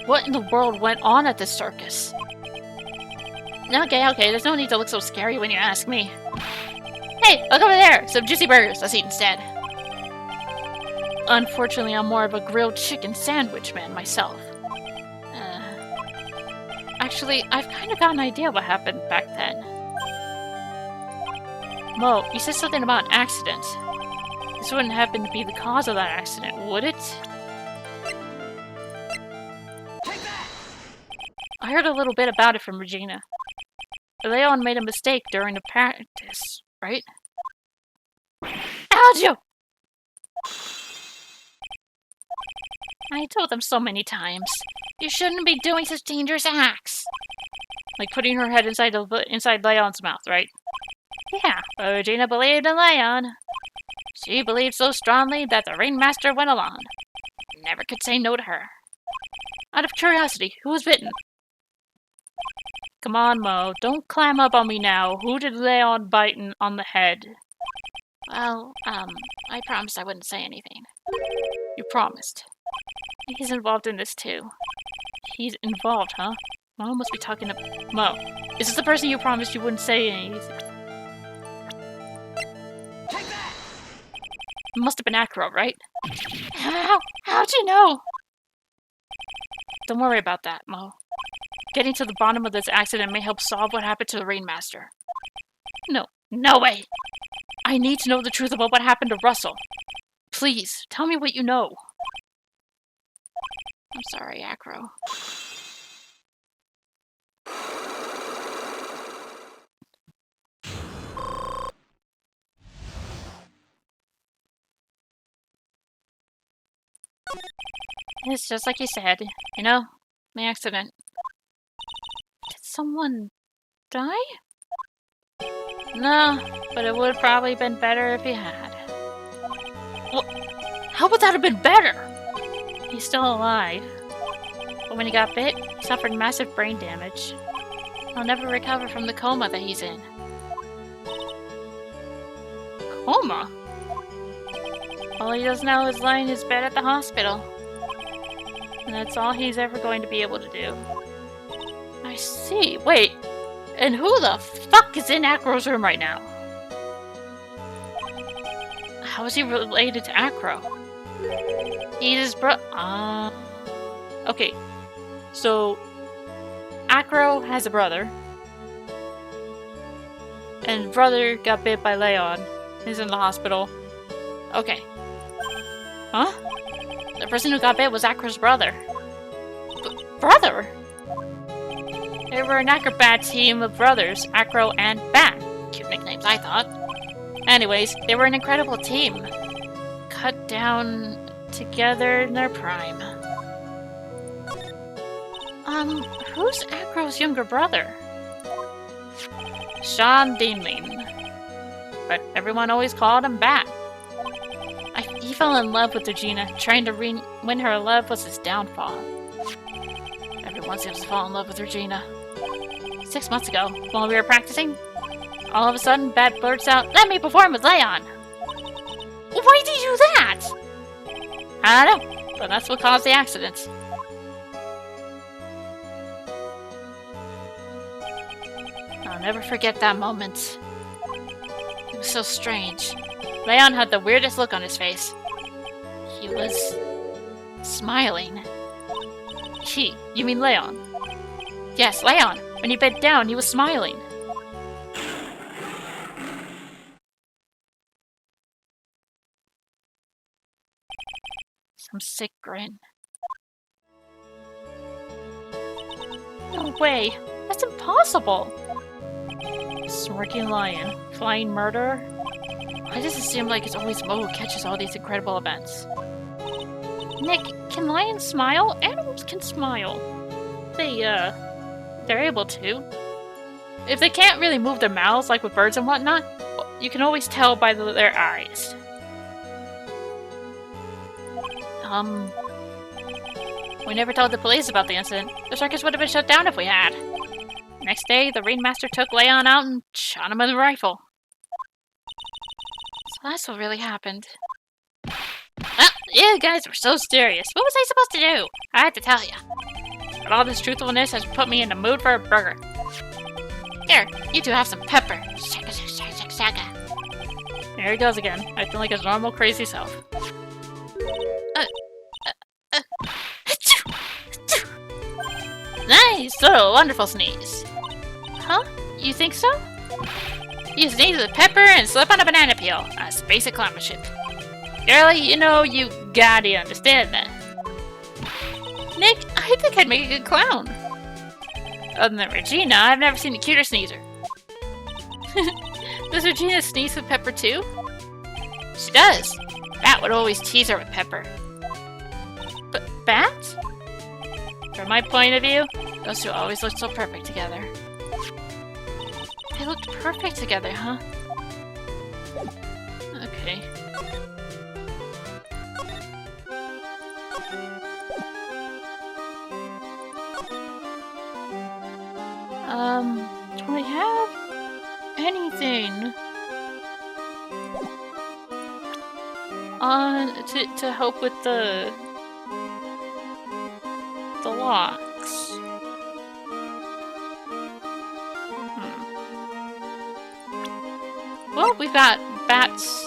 What in the world went on at this circus? Okay, there's no need to look so scary when you ask me. Hey, look over there! Some juicy burgers, let's eat instead. Unfortunately, I'm more of a grilled chicken sandwich man myself. Actually, I've kind of got an idea what happened back then. Mo, you said something about an accident. This wouldn't happen to be the cause of that accident, would it? I heard a little bit about it from Regina. Leon made a mistake during the practice, right? Aljo! I told them so many times. You shouldn't be doing such dangerous acts. Like putting her head inside Leon's mouth, right? Yeah, but Regina believed in Leon. She believed so strongly that the ringmaster went along. Never could say no to her. Out of curiosity, who was bitten? Come on, Mo, don't climb up on me now. Who did Leon bite on the head? Well, I promised I wouldn't say anything. You promised. He's involved in this too. He's involved, huh? Mo must be talking to Mo. Is this the person you promised you wouldn't say anything? It must have been Acro, right? How'd you know? Don't worry about that, Mo. Getting to the bottom of this accident may help solve what happened to the Rainmaster. No way! I need to know the truth about what happened to Russell. Please, tell me what you know. I'm sorry, Acro. It's just like you said, you know, the accident. Did someone die? No, but it would have probably been better if he had. Well, how would that have been better? He's still alive. But when he got bit, he suffered massive brain damage. He'll never recover from the coma that he's in. Coma? All he does now is lie in his bed at the hospital. And that's all he's ever going to be able to do. I see. Wait. And who the fuck is in Acro's room right now? How is he related to Acro? He's his okay. So, Acro has a brother. And brother got bit by Leon. He's in the hospital. Okay. Huh? The person who got bit was Acro's brother. Brother? They were an acrobat team of brothers, Acro and Bat. Cute nicknames, I thought. Anyways, they were an incredible team. Cut down together in their prime. Who's Acro's younger brother? Sean Deanling. But everyone always called him Bat. He fell in love with Regina. Trying to win her love was his downfall. Everyone seems to fall in love with Regina. 6 months ago, while we were practicing, all of a sudden, Bat blurts out, "Let me perform with Leon!" Why did you do that? I don't know, but that's what caused the accident. I'll never forget that moment. It was so strange. Leon had the weirdest look on his face. He was smiling. You mean Leon? Yes, Leon. When he bent down, he was smiling. Some sick grin. No way! That's impossible! Smirking lion. Flying murderer? Why does it seem like it's always Mo who catches all these incredible events? Nick, can lions smile? Animals can smile. They're able to. If they can't really move their mouths like with birds and whatnot, you can always tell by their eyes. We never told the police about the incident. The circus would have been shut down if we had. Next day, the ringmaster took Leon out and shot him with a rifle. So that's what really happened. Well, You guys were so serious. What was I supposed to do? I had to tell you. But all this truthfulness has put me in the mood for a burger. Here, you two have some pepper. Shaka, shaka, shaka, shaka. There he goes again, acting like his normal crazy self. Nice! So, wonderful sneeze. Huh? You think so? You sneeze with pepper and slip on a banana peel. A space accomplishment. Girlie, you know, you gotta understand that. Nick, I think I'd make a good clown. Other than Regina, I've never seen a cuter sneezer. Does Regina sneeze with pepper too? She does. Bat would always tease her with pepper. But Bat? From my point of view, those two always looked so perfect together. They looked perfect together, huh? Okay. Do I have anything on to help with the locks? Well, we've got Bats.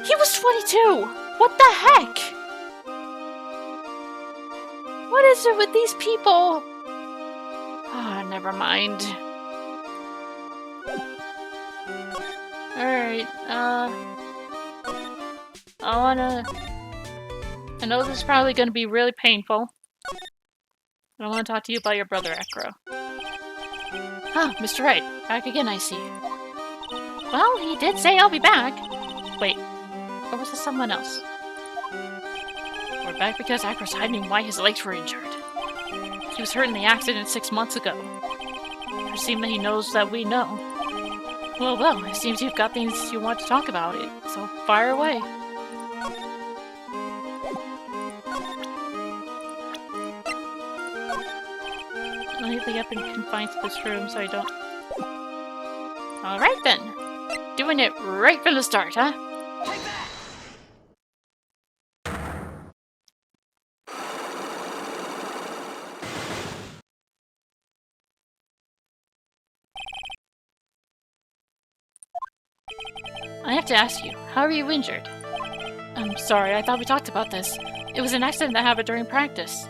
He was 22! What the heck? What is it with these people? Ah, never mind. Alright, I know this is probably gonna be really painful. But I want to talk to you about your brother, Acro. Ah, Mr. Wright. Back again, I see. Well, he did say I'll be back. Wait, or was it someone else? We're back because Acro's hiding why his legs were injured. He was hurt in the accident 6 months ago. It seems that he knows that we know. Well, it seems you've got things you want to talk about, so fire away. Lately I've been confined to this room, so I don't... Alright then! Doing it right from the start, huh? I have to ask you, how are you injured? I'm sorry, I thought we talked about this. It was an accident that happened during practice.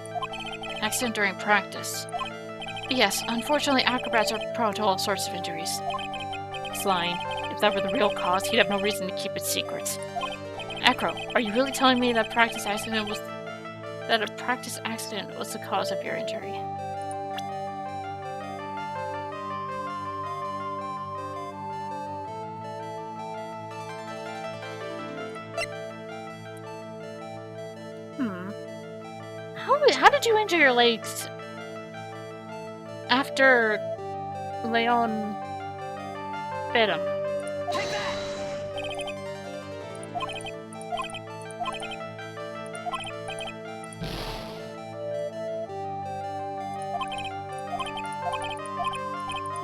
Accident during practice. Yes, unfortunately acrobats are prone to all sorts of injuries. He's lying. If that were the real cause, he'd have no reason to keep it secret. Acro, are you really telling me that a practice accident was the cause of your injury? How did you injure your legs after Leon bit him?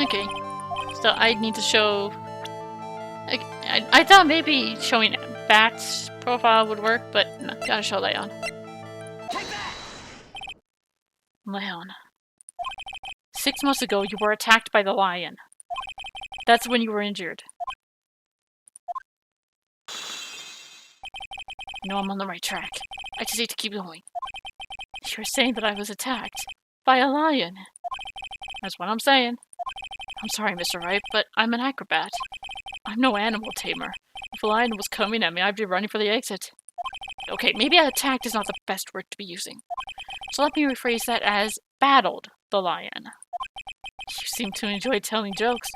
Okay, so I need to show... I thought maybe showing Bat's profile would work, but no, gotta show Leon. Leon. 6 months ago, you were attacked by the lion. That's when you were injured. No, I'm on the right track. I just need to keep going. You're saying that I was attacked by a lion. That's what I'm saying. I'm sorry, Mr. Wright, but I'm an acrobat. I'm no animal tamer. If a lion was coming at me, I'd be running for the exit. Okay, maybe attacked is not the best word to be using. So let me rephrase that as battled the lion. You seem to enjoy telling jokes.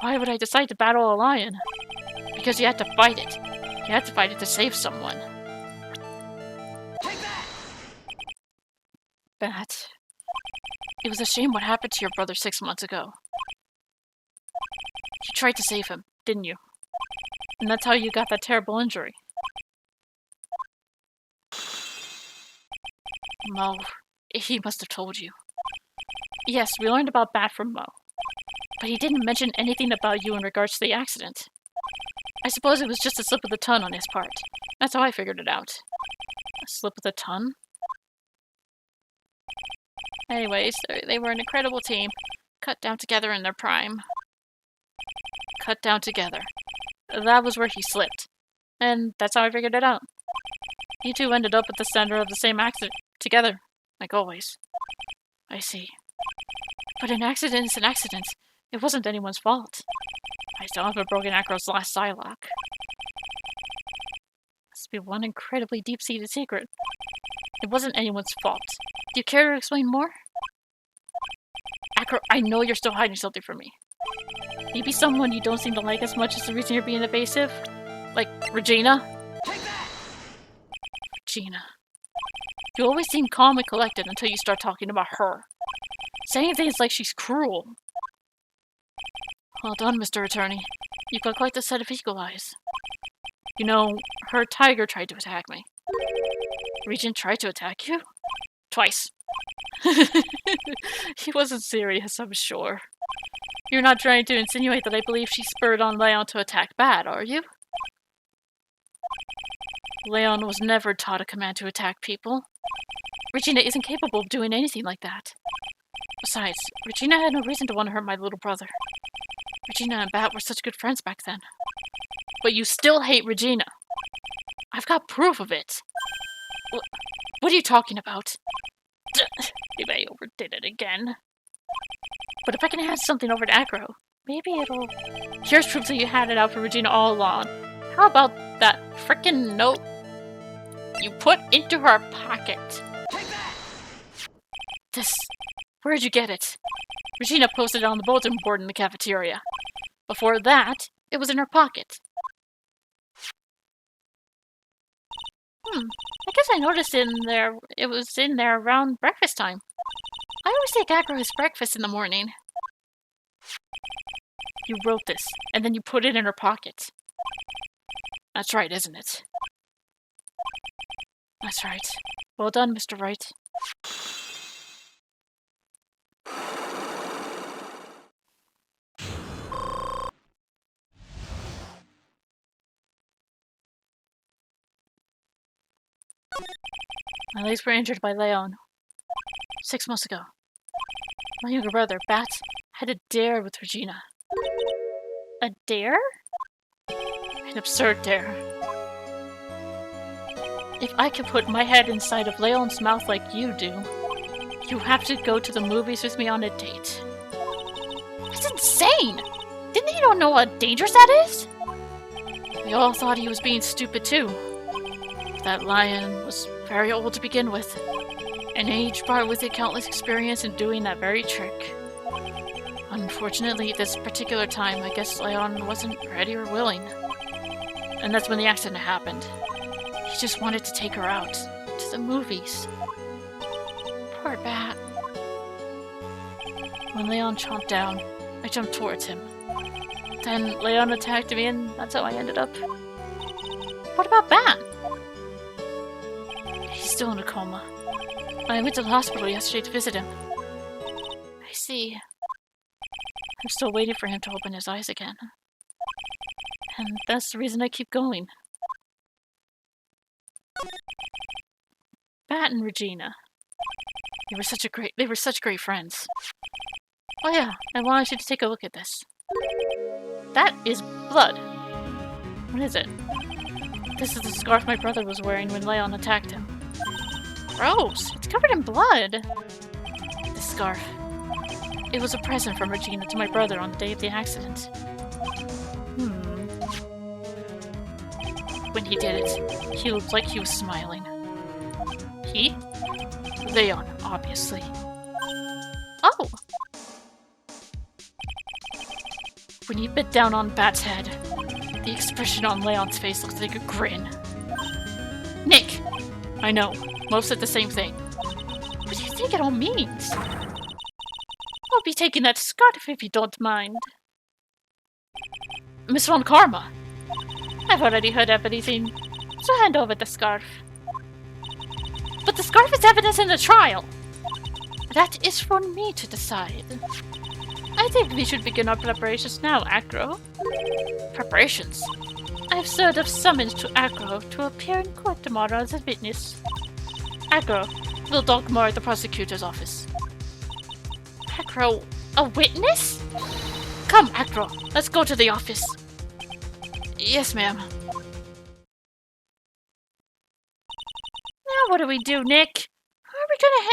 Why would I decide to battle a lion? Because you had to fight it. You had to fight it to save someone. Bat. It was a shame what happened to your brother 6 months ago. You tried to save him, didn't you? And that's how you got that terrible injury. Mo. He must have told you. Yes, we learned about Bat from Mo. But he didn't mention anything about you in regards to the accident. I suppose it was just a slip of the tongue on his part. That's how I figured it out. A slip of the tongue? Anyways, they were an incredible team. Cut down together in their prime. Cut down together. That was where he slipped. And that's how I figured it out. You two ended up at the center of the same accident together, like always. I see. But an accident is an accident. It wasn't anyone's fault. I still haven't broken Acro's last Psylocke. Must be one incredibly deep-seated secret. It wasn't anyone's fault. Do you care to explain more? Acro, I know you're still hiding something from me. Maybe someone you don't seem to like as much as the reason you're being evasive? Like, Regina? Regina. You always seem calm and collected until you start talking about her. Saying things like she's cruel. Well done, Mr. Attorney. You've got quite the set of eagle eyes. You know, her tiger tried to attack me. Regent tried to attack you? Twice. He wasn't serious, I'm sure. You're not trying to insinuate that I believe she spurred on Leon to attack Bat, are you? Leon was never taught a command to attack people. Regina isn't capable of doing anything like that. Besides, Regina had no reason to want to hurt my little brother. Regina and Bat were such good friends back then. But you still hate Regina. I've got proof of it. What are you talking about? Maybe I overdid it again. But if I can hand something over to Acro, maybe it'll... Here's proof that you had it out for Regina all along. How about that frickin' note you put into her pocket? This... Where'd you get it? Regina posted it on the bulletin board in the cafeteria. Before that, it was in her pocket. I guess I noticed it was in there around breakfast time. I always take Acro his breakfast in the morning. You wrote this, and then you put it in her pocket. That's right, isn't it? That's right. Well done, Mr. Wright. My legs were injured by Leon 6 months ago. My younger brother, Bat, had a dare with Regina. A dare? An absurd dare. If I could put my head inside of Leon's mouth like you do, you have to go to the movies with me on a date. That's insane! Didn't he not know how dangerous that is? We all thought he was being stupid too. That lion was very old to begin with, and age brought with it countless experience in doing that very trick. Unfortunately, this particular time, I guess Leon wasn't ready or willing. And that's when the accident happened. He just wanted to take her out, to the movies. Poor Bat. When Leon chomped down, I jumped towards him. Then Leon attacked me, and that's how I ended up. What about Bat? He's still in a coma. I went to the hospital yesterday to visit him. I see. I'm still waiting for him to open his eyes again. And that's the reason I keep going. Bat and Regina. They were such great friends. Oh yeah, I wanted you to take a look at this. That is blood. What is it? This is the scarf my brother was wearing when Leon attacked him. Gross! It's covered in blood! The scarf. It was a present from Regina to my brother on the day of the accident. When he did it, he looked like he was smiling. He? Leon, obviously. Oh! When he bit down on Bat's head, the expression on Leon's face looked like a grin. Nick! I know, most said the same thing. What do you think it all means? I'll be taking that scarf if you don't mind. Miss Von Karma! I've already heard everything, so hand over the scarf. But the scarf is evidence in the trial! That is for me to decide. I think we should begin our preparations now, Acro. Preparations? I've served a summons to Acro to appear in court tomorrow as a witness. Acro, we'll talk more at the prosecutor's office. Acro, a witness? Come, Acro, let's go to the office. Yes, ma'am. Now what do we do, Nick? How are we gonna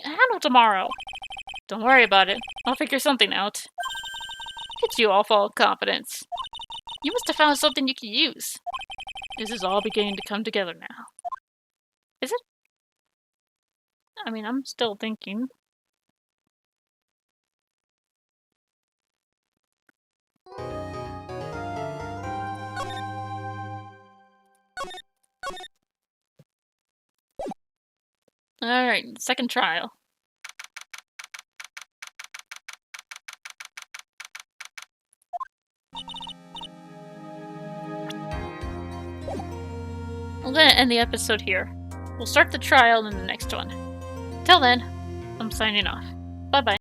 handle tomorrow? Don't worry about it. I'll figure something out. It's you all full of confidence. You must have found something you can use. This is all beginning to come together now. Is it? I mean, I'm still thinking. Alright, second trial. I'm gonna end the episode here. We'll start the trial in the next one. Till then, I'm signing off. Bye-bye.